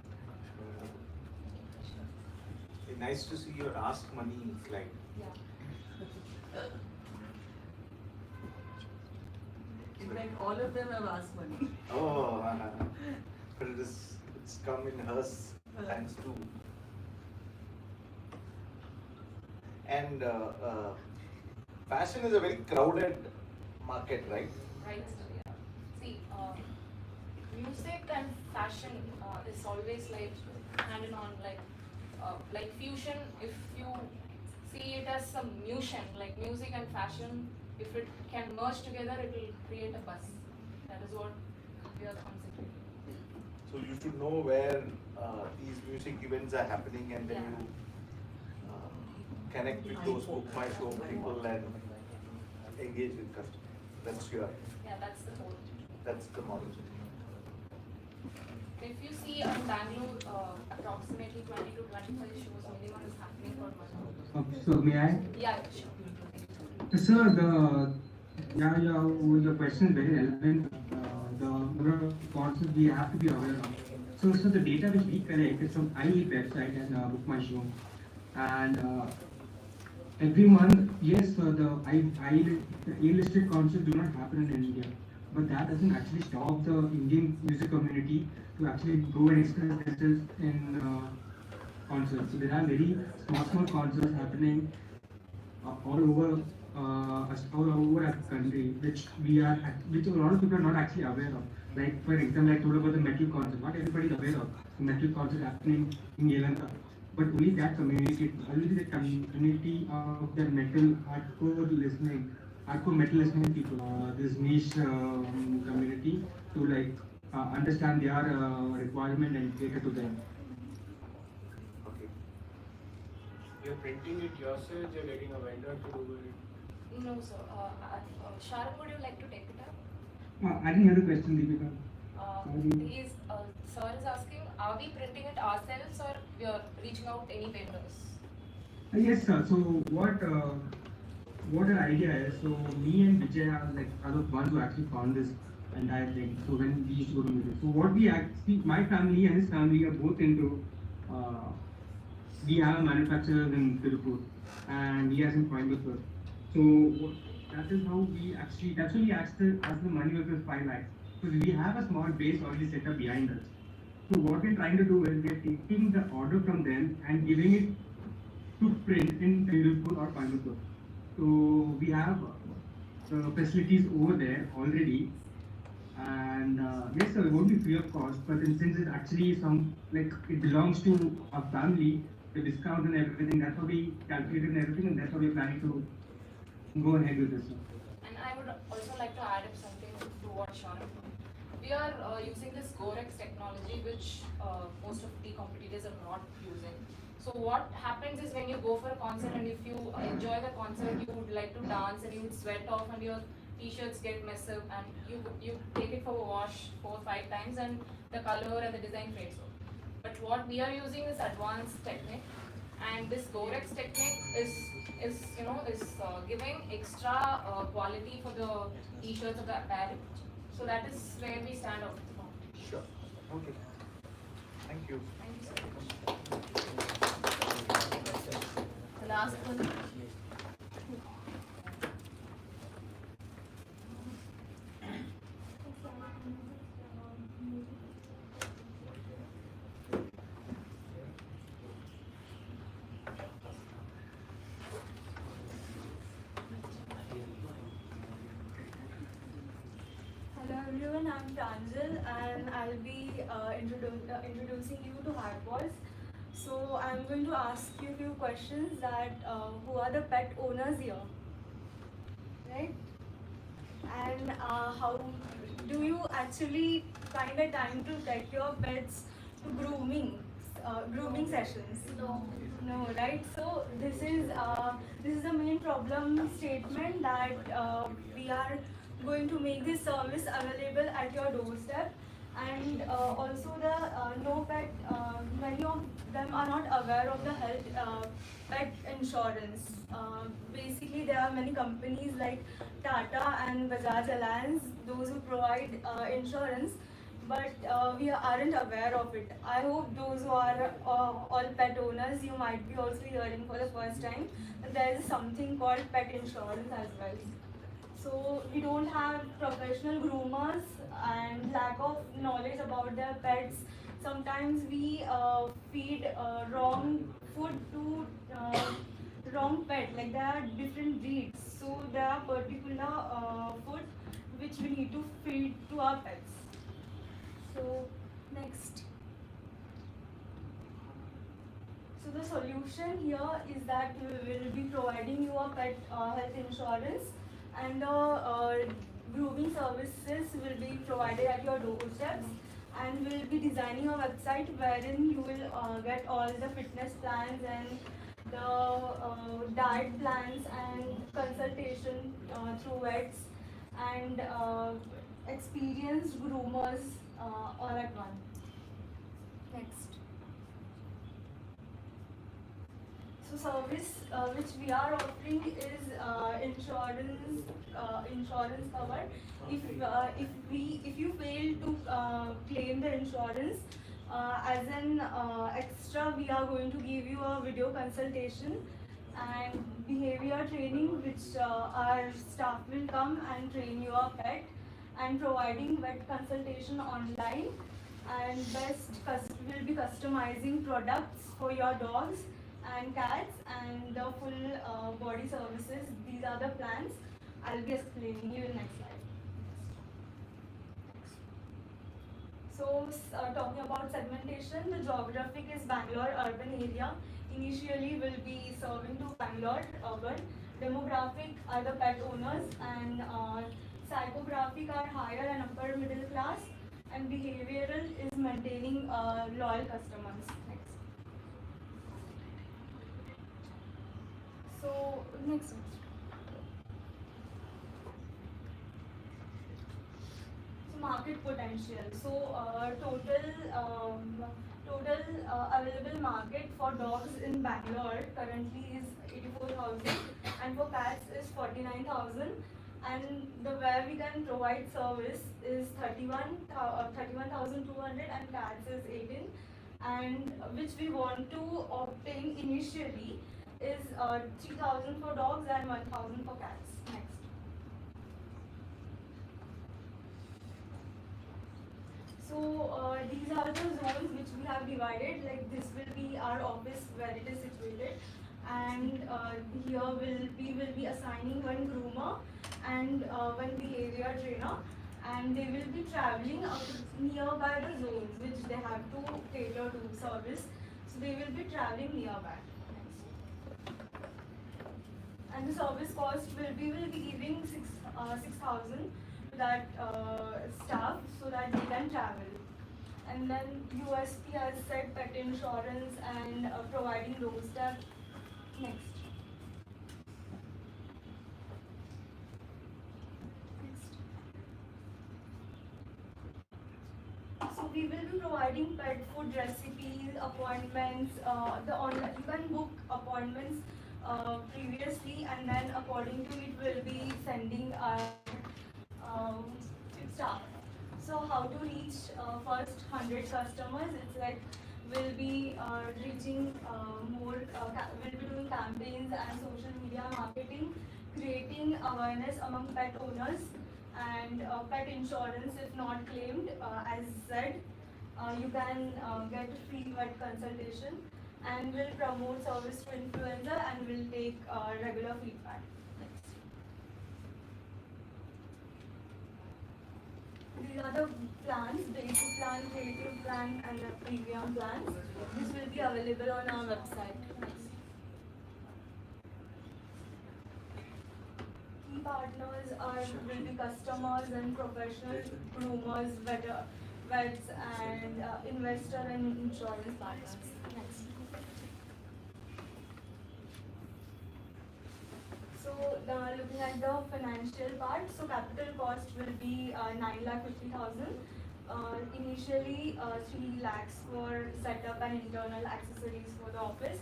Nice to see your Ask Money slide. Yeah. In fact, all of them have asked money. Oh, but it's come in hers thanks to. And fashion is a very crowded market, right? Right. Yeah. See, music and fashion is always like hand in hand, like fusion. If you see it as some fusion, like music and fashion, if it can merge together, it will create a buzz. That is what we are concentrating. So you should know where these music events are happening, and then Yeah. you connect with those book my show people and engage with customers. That's your. Yeah, that's the whole. That's the model. If you see in Bangalore, approximately 20 to 25 shows minimum is happening per month. So may I? Yeah, sure. Sir, your question is very relevant. The number of concepts we have to be aware of. So the data which we collect is from IE website and Book My Show, and every month, yes, the A-listed concerts do not happen in India, but that doesn't actually stop the Indian music community to actually go and express themselves in concerts. So there are very small concerts happening all over our country, which a lot of people are not actually aware of. Like for example, I told about the metal concert. Not everybody is aware of the metal concert happening in Yelanka, but only that community, of the metal hardcore metal listening people, this niche community to understand their requirement and cater to them. Okay. You're printing it yourself, you're getting a vendor to do it. No, sir. Sharon, would you like to take it up? I didn't hear the question, Deepika. Sir is asking, are we printing it ourselves or we are reaching out any vendors? Yes, sir. So what our idea is, so me and Vijay are the ones who actually found this entire thing. So when we used to go to music. So what we actually, my family and his family are both into, we have a manufacturer in Tirupur and he has in Coimbatore. So that is how we actually, that's why we asked the money was 5 lakhs. Because we have a small base already set up behind us. So what we're trying to do is we're taking the order from them and giving it to print in Tirupur or Bangalore. So we have the facilities over there already, and yes, sir, it won't be free of cost. But since it's actually it belongs to our family, the discount and everything, that's how we calculated and everything, and that's how we're planning to go ahead with this. And I would also like to add up something to what Shaunak told. We are using this Gorex technology, which most of the competitors are not using. So what happens is when you go for a concert and if you enjoy the concert, you would like to dance and you would sweat off and your t-shirts get messed up and you take it for a wash 4-5 times and the color and the design fades off. But what we are using is advanced technique, and this Gorex technique is giving extra quality for the t-shirts of the apparel. So that is where we stand out. Sure. Okay. Thank you. Thank you so much. The last one. Hello everyone, I'm Pranjal and I'll be introducing you to hardballs. So I'm going to ask you a few questions that who are the pet owners here, right? And how do you actually find a time to take your pets to grooming sessions? No, right? So this is the main problem statement that we are going to make this service available at your doorstep, and also the no pet. Many of them are not aware of the health pet insurance. Basically, there are many companies like Tata and Bajaj Alliance, those who provide insurance, but we aren't aware of it. I hope those who are all pet owners, you might be also hearing for the first time that there is something called pet insurance as well. So we don't have professional groomers and lack of knowledge about their pets. Sometimes we feed wrong food to wrong pet, like there are different breeds. So there are particular food which we need to feed to our pets. So next. So the solution here is that we will be providing you a pet health insurance, and the grooming services will be provided at your doorsteps, and we'll be designing a website wherein you will get all the fitness plans and the diet plans and consultation through vets and experienced groomers all at once. Next. So service which we are offering is insurance cover. If you fail to claim the insurance, as an extra, we are going to give you a video consultation and behavior training, which our staff will come and train your pet, and providing vet consultation online, and will be customizing products for your dogs and cats, and the full body services. These are the plans. I'll be explaining you in next slide. So talking about segmentation, the geographic is Bangalore urban area. Initially will be serving to Bangalore urban. Demographic are the pet owners, and psychographic are higher and upper middle class, and behavioral is maintaining loyal customers. Next. So next. Market potential. So total available market for dogs in Bangalore currently is 84,000, and for cats is 49,000, and the where we can provide service is 31,200, and cats is 18, and which we want to obtain initially is 3,000 for dogs and 1,000 for cats. Next. So these are the zones which we have divided. Like this will be our office where it is situated, and here we will be assigning one groomer and one behavior trainer, and they will be traveling nearby the zones which they have to cater to service. So they will be traveling nearby. And the service cost we will be giving 6,000 to that staff so that they can travel. And then USP has said pet insurance and providing loan step. Next. So we will be providing pet food recipes, appointments, the online, you can book appointments previously, and then according to it we'll be sending our staff. So how to reach first 100 customers? It's like we'll be reaching we'll be doing campaigns and social media marketing, creating awareness among pet owners, and pet insurance if not claimed. As said, you can get free vet consultation, and we'll promote service to influencer, and we'll take regular feedback. These are the plans, basic plan, creative plan, and the premium plans. This will be available on our website. Key partners will be customers and professional groomers, vets, and investor and insurance partners. Next. So looking at the financial part, so capital cost will be 9,50,000. Initially 3 lakhs for setup and internal accessories for the office,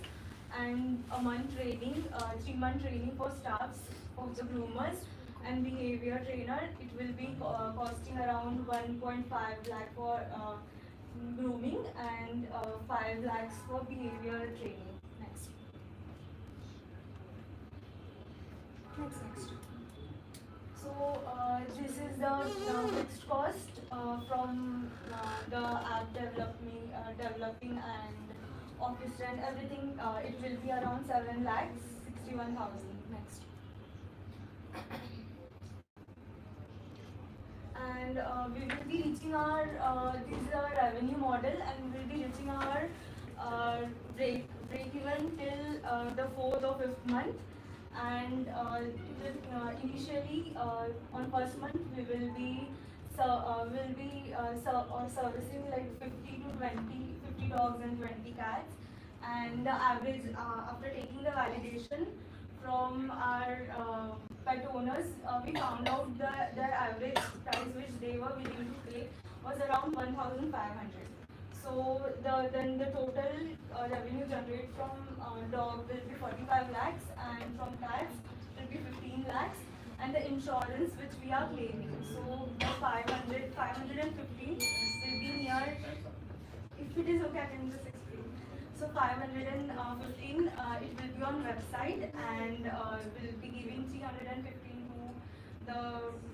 and a month training, 3-month training for staffs of the groomers and behavior trainer. It will be costing around 1.5 lakh for grooming and 5 lakhs for behavior training. Next. So this is the fixed cost from the app developing and office rent, everything. It will be around 7,61,000. Next. And we will be reaching our this is our revenue model, and we will be reaching our break even till the 4th or 5th month. And initially on first month we will be servicing like 50 dogs and 20 cats, and the average after taking the validation from our pet owners, we found out that their average price which they were willing to pay was around 1,500. So then the total revenue generated from dog will be 45 lakhs, and from cats will be 15 lakhs, and the insurance which we are claiming. So the 515 will be near, if it is okay I can just explain. So 515 it will be on website, and will be giving 315 to the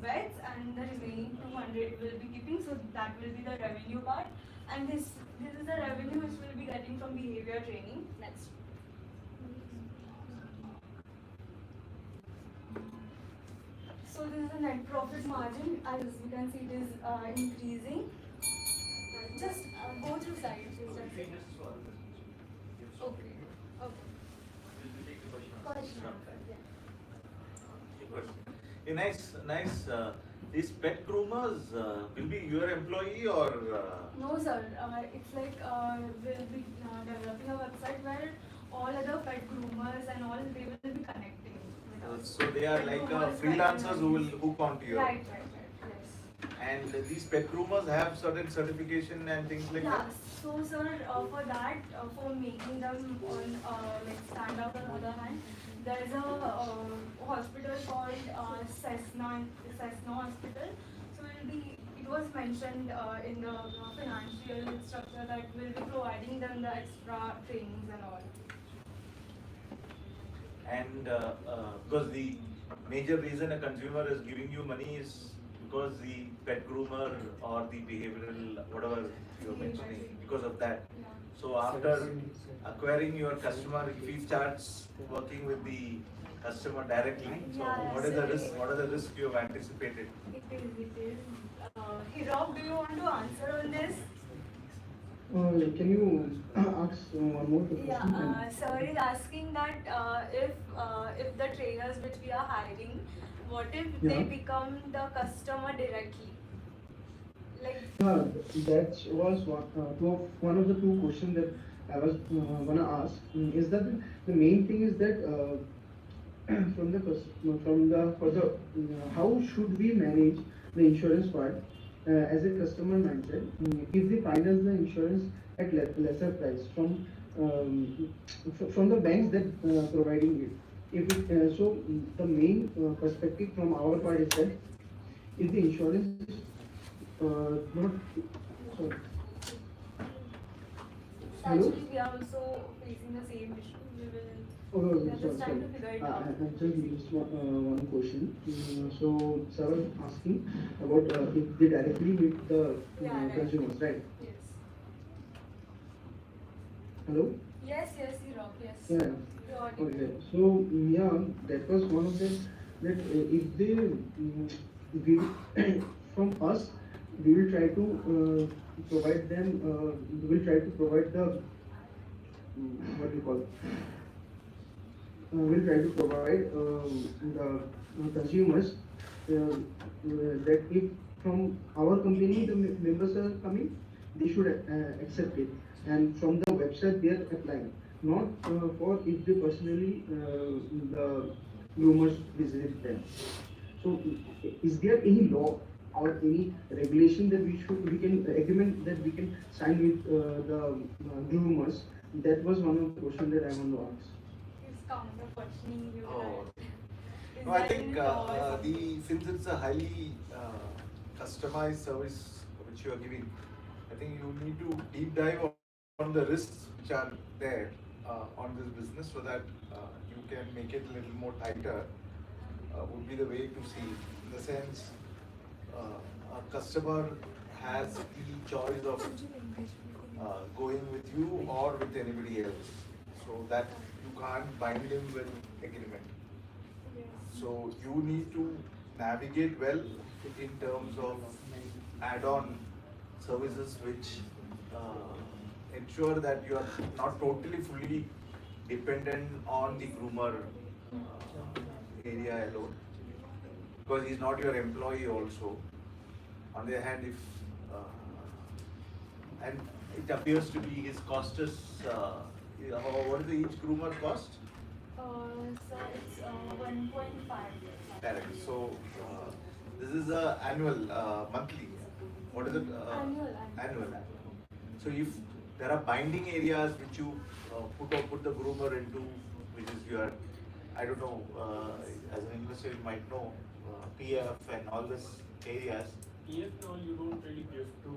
vets, and the remaining 200 will be keeping. So that will be the revenue part. And this is the revenue which we'll be getting from behavior training. Next. So this is the net profit margin. As we can see, it is increasing. Just go through slides. Okay. Nice. These pet groomers will be your employee or? No, sir. It's like we'll be developing a website where all other pet groomers and all they will be connecting with us. So they are Pet like groomers, freelancers who will hook onto you. Right. Yes. And these pet groomers have certain certification and things like that. So sir, for that, for making them on like stand up on the other hand, there is a hospital called Cessna Hospital. So it was mentioned in the financial structure that we'll be providing them the extra trainings and all. And because the major reason a consumer is giving you money is because the pet groomer or the behavioral whatever you're mentioning, because of that. So after acquiring your customer, if he starts working with the customer directly, so what is the risk? What are the risks you have anticipated? It is. Hey Rob, do you want to answer on this? Can you ask one more question? Yeah, sir is asking that if the trainers which we are hiring, what if they Yeah. become the customer directly? Like That was one of the two questions that I was gonna ask. Is that the main thing is that from the from the for the how should we manage the insurance part as a customer mindset if they finance the insurance at lesser price from the banks that providing it. If it, so the main perspective from our part is that if the insurance is not sorry. Hello? actually we are also facing the same issue. Oh, no, We are just trying to sorry. figure it I out. just missed one question. So, sir was asking about if they directly meet the Yeah, right. consumers, right? Yes. Hello? Yes, Rock, yes. Yeah. You're audible. Okay. So, yeah, that was one of them. That if they give from us, we will try to provide them. We will try to provide the what do you call? Will try to provide the consumers that if from our company the members are coming, they should accept it, and from the website they are applying, not for if they personally the groomers visit them. So, is there any law or any regulation that we can agreement that we can sign with the groomers? That was one of the questions that I want to ask. It's counter questioning you. Oh, Right? Is no, I there think any law or something? since it's a highly customized service which you are giving, I think you need to deep dive on the risks which are there on this business so that you can make it a little more tighter. Would be the way to see. In the sense, a customer has the choice of going with you or with anybody else, so that you can't bind him with agreement. So you need to navigate well in terms of add-on services which ensure that you are not totally fully dependent on the groomer area alone, because he's not your employee also. On the other hand, if and it appears to be his cost is what is the each groomer cost? So it's 1.5. Correct. So this is a annual, monthly. What is it? Annual. So if there are binding areas which you put the groomer into, which is your, I don't know, as an investor you might know, PF and all these areas. PF and all you don't really give to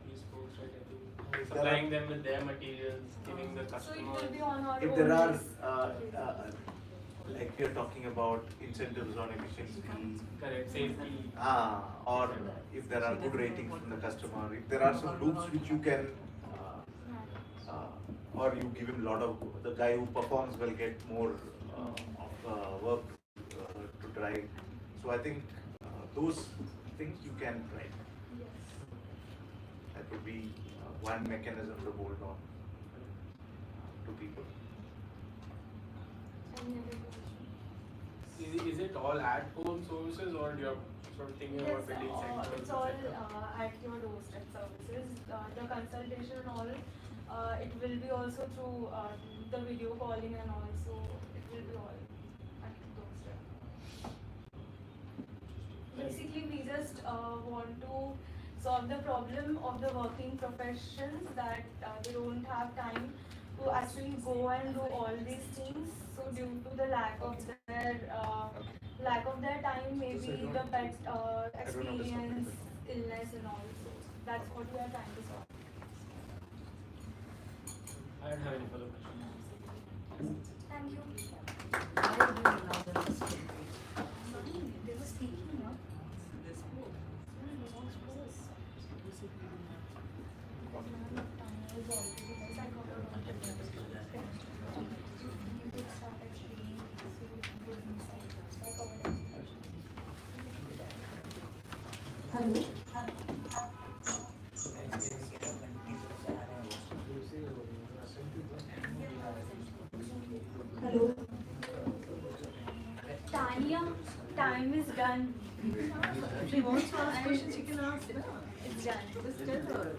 these folks, right? I think If there supplying are- them with their materials, giving the So customer. it will be on our If own there are, risk. like we are talking about incentives on efficiency, Correct, safety. or if there are good ratings from the customer, if there are some loops which you can, or you give him a lot of, the guy who performs will get more of work to drive. So I think those things you can try. That would be one mechanism to hold on to people. Any other question? Is it all at-home services or you're sort of thinking Yes, about building centers? it's all etc.? at your doorstep services. The consultation and all, it will be also through the video calling and all, so it will be all at your doorstep. Basically, we just want to solve the problem of the working professions that they don't have time to actually go and do all these things. So due to the lack of their time, maybe the pet experience illness and all. So that's what we are trying to solve. I don't have any further questions. Thank you. They were speaking, no? Hello. Hello. Tanya, time is done. If she wants to ask questions, she can ask. It's done. Just tell her.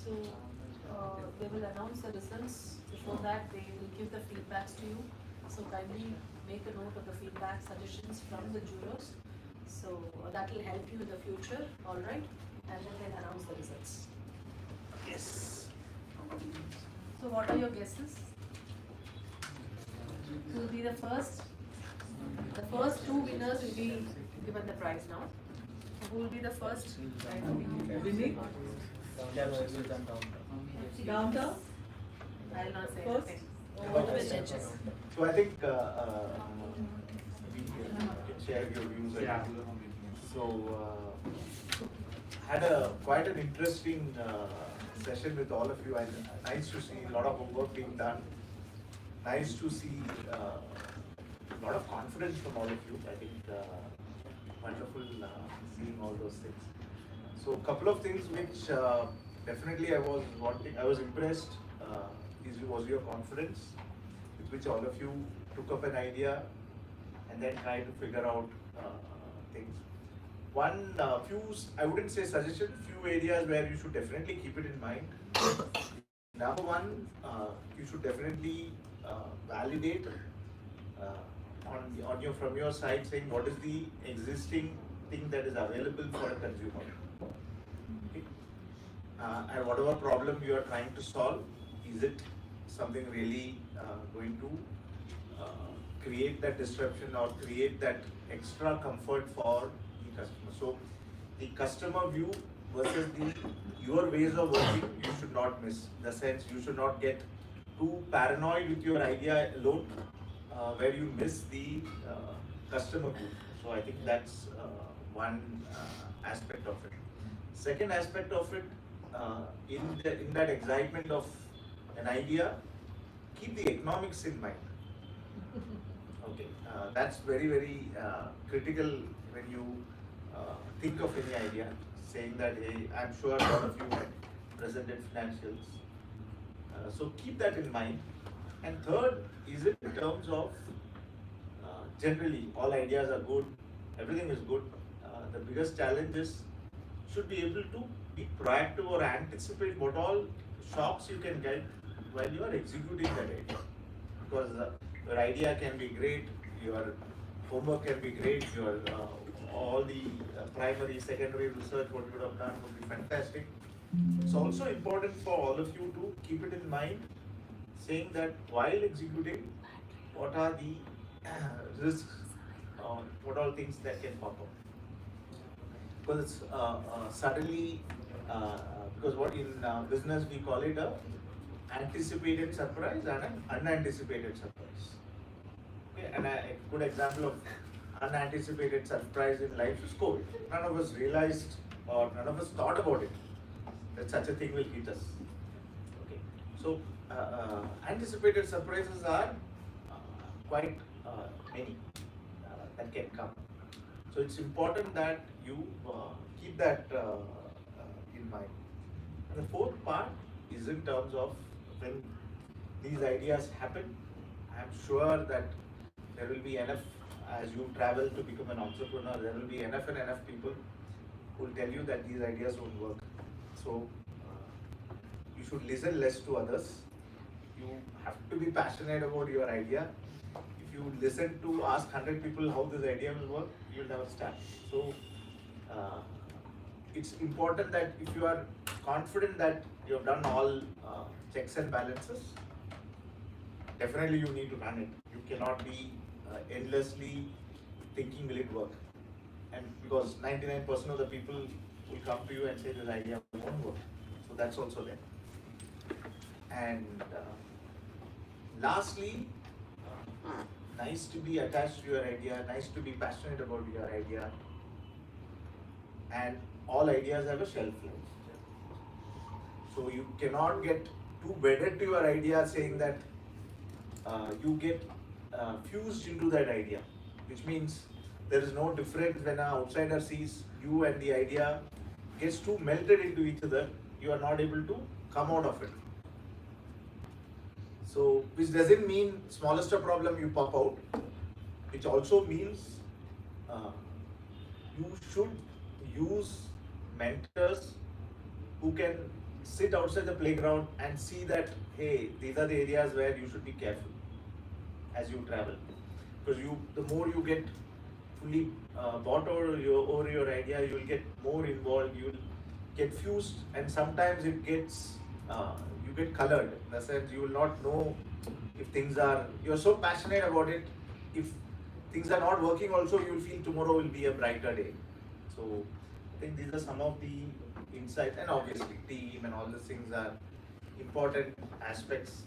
So they will announce the results. Before that, they will give the feedbacks to you. So kindly make a note of the feedback suggestions from the jurors. So that will help you in the future, all right? And then they'll announce the results. Yes. So what are your guesses? Who will be the first? The first two winners will be given the prize now. Who will be the first? Winning? Downtown? I'll not say anything. Over to the judges. So I think we can share your views. Yeah. So had a quite an interesting session with all of you. And nice to see a lot of homework being done. Nice to see a lot of confidence from all of you. I think wonderful seeing all those things. So a couple of things which definitely I was impressed was your confidence with which all of you took up an idea and then tried to figure out things. I wouldn't say suggestion, few areas where you should definitely keep it in mind. Number one, you should definitely validate from your side, saying what is the existing thing that is available for a consumer. Okay. And whatever problem you are trying to solve, is it something really going to create that disruption or create that extra comfort for the customer? So the customer view versus your ways of working, you should not miss. In the sense, you should not get too paranoid with your idea alone, where you miss the customer view. So I think that's one aspect of it. Second aspect of it, in that excitement of an idea, keep the economics in mind. Okay, that's very, very critical when you think of any idea, saying that, hey, I'm sure a lot of you had presented financials. So keep that in mind. And third is in terms of generally all ideas are good, everything is good. The biggest challenge is should be able to be proactive or anticipate what all shocks you can get while you are executing that idea. Because your idea can be great, your homework can be great, your all the primary, secondary research what you would have done would be fantastic. It's also important for all of you to keep it in mind, saying that while executing, what are the risks, what all things that can pop up. Because it's suddenly, because what in business we call it a anticipated surprise and an unanticipated surprise. Okay, and a good example of unanticipated surprise in life is COVID. None of us realized or none of us thought about it, that such a thing will hit us. Okay, so anticipated surprises are quite many that can come. So it's important that you keep that in mind. And the fourth part is in terms of when these ideas happen, I'm sure that there will be enough, as you travel to become an entrepreneur, there will be enough and enough people who will tell you that these ideas won't work. So you should listen less to others. You have to be passionate about your idea. If you listen to ask 100 people how this idea will work, you will never start. So it's important that if you are confident that you have done all checks and balances, definitely you need to run it. You cannot be endlessly thinking will it work. And because 99% of the people will come to you and say this idea won't work. So that's also there. And lastly, nice to be attached to your idea, nice to be passionate about your idea. And all ideas have a shelf life. So you cannot get too wedded to your idea saying that you get fused into that idea, which means there is no difference when an outsider sees you and the idea gets too melted into each other, you are not able to come out of it. So, which doesn't mean smallest a problem you pop out, which also means you should use mentors who can sit outside the playground and see that, hey, these are the areas where you should be careful as you travel. Because the more you get fully bought over your idea, you will get more involved, you will get fused, and sometimes it gets, you get colored. In the sense, you will not know if things are, you're so passionate about it, if things are not working also, you will feel tomorrow will be a brighter day. So, I think these are some of the insights, and obviously team and all these things are important aspects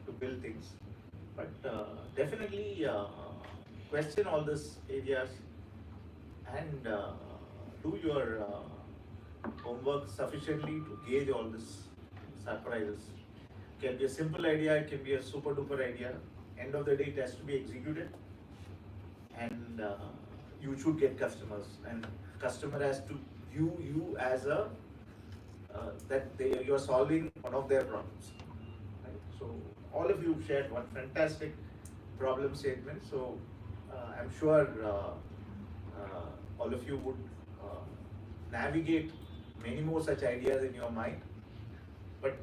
to build things. But definitely question all these areas and do your homework sufficiently to gauge all these surprises. It can be a simple idea, it can be a super duper idea. End of the day, it has to be executed, and you should get customers, and customer has to view you as a you are solving one of their problems. Right? So all of you shared one fantastic problem statement. So I'm sure all of you would navigate many more such ideas in your mind. But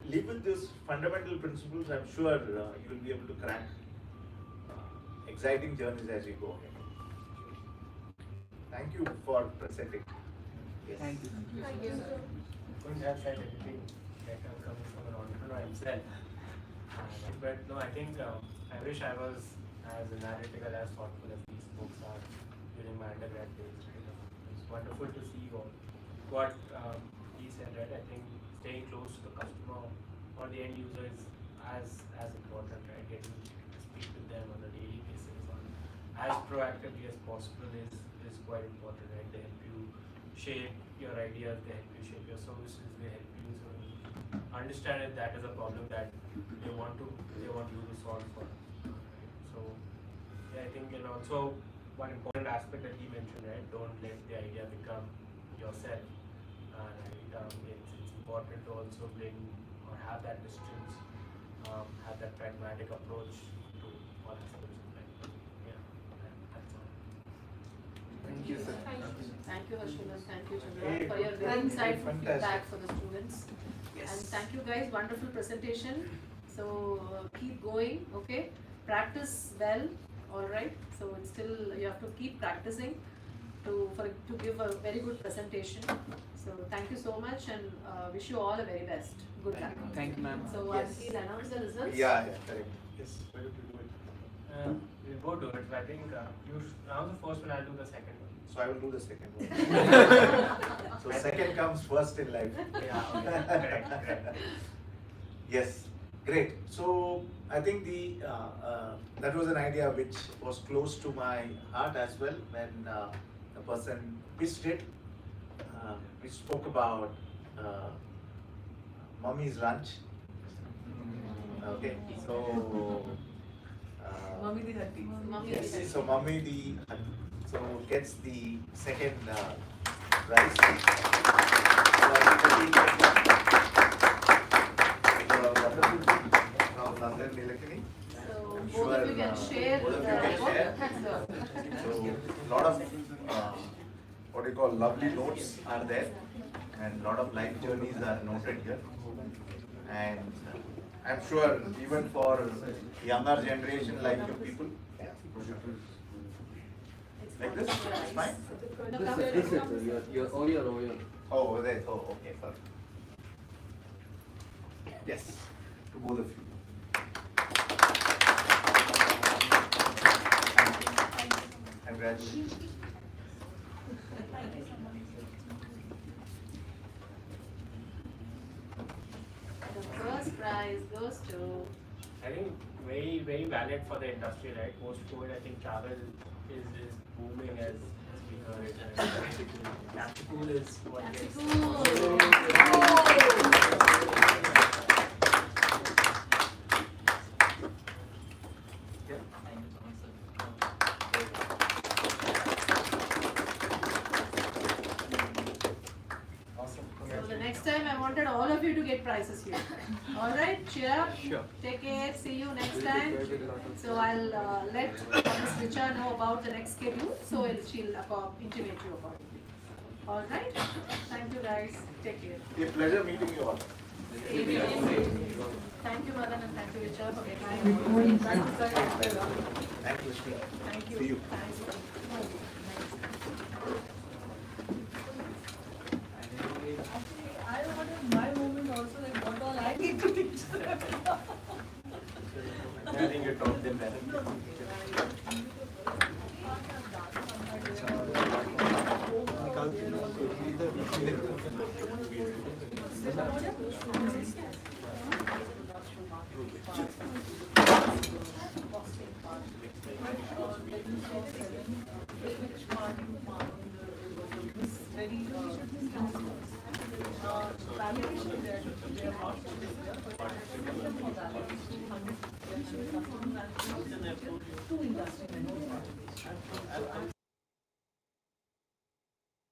live with these fundamental principles. I'm sure you will be able to crack exciting journeys as you go ahead. Thank you for presenting. Yes. Thank you. Thank you, sir. Couldn't have said anything better coming from an entrepreneur himself. But no, I think I wish I was as analytical, as thoughtful as these folks are during my undergrad days. Right? It's wonderful to see what he said. Right? I think staying close to the customer or the end user is as important. Right? Getting to speak with them on a daily basis, or as proactively as possible is quite important. Right? They help you shape your ideas, they help you shape your services, they help you sort of understand if that is a problem that they want you to solve for. So yeah, I think, and also one important aspect that he mentioned, right? Don't let the idea become yourself. Right? It's important to also bring or have that distance, have that pragmatic approach to all aspects of life. Yeah, that's all. Thank you, sir. Thank you, Harshvardhan. Thank you, Chandra, for your very insightful feedback for the students. Yes. And thank you guys, wonderful presentation. So keep going, okay? Practice well, all right? So it's still, you have to keep practicing to give a very good presentation. So thank you so much, and wish you all the very best. Good luck. Thank you, ma'am. So Yes. please announce the results. Yeah, correct. Yes. Why don't you do it? We'll both do it. So I think you announce the first one, I'll do the second one. So I will do the second one. So second comes first in life. Yeah, okay. Correct. Yes, great. So I think that was an idea which was close to my heart as well when the person pitched it. We spoke about mummy's lunch. Okay, so Mummy the Hatti. yes, so mummy the so gets the second prize. From London Nilakini. So both of you can share both of you the can share. So lot of what you call lovely notes are there, and lot of life journeys are noted here. And I'm sure even for younger generation like you people, like this, it's fine. This You're all your oil. Oh, over there. Oh, okay, sorry. Yes, to both of you. Congratulations. The first prize goes to. I think very valid for the industry, right? Post COVID, I think travel is booming as we heard. Capsule is what gets. Yeah. Thank you so much, sir. Awesome. So the next time I wanted all of you to get prizes here. Alright, cheer up. Sure. Take care. See you next time. So I'll let Ms. Richa know about the next schedule. So she'll intimate you accordingly. Alright. Thank you guys. Take care. A pleasure meeting you all. Thank you Madan and thank you Richa for getting Thank you, Lakshmi. Thank you. See you. Thanks. I wanted my moment also, like what all I need to teach them. I think you taught them better.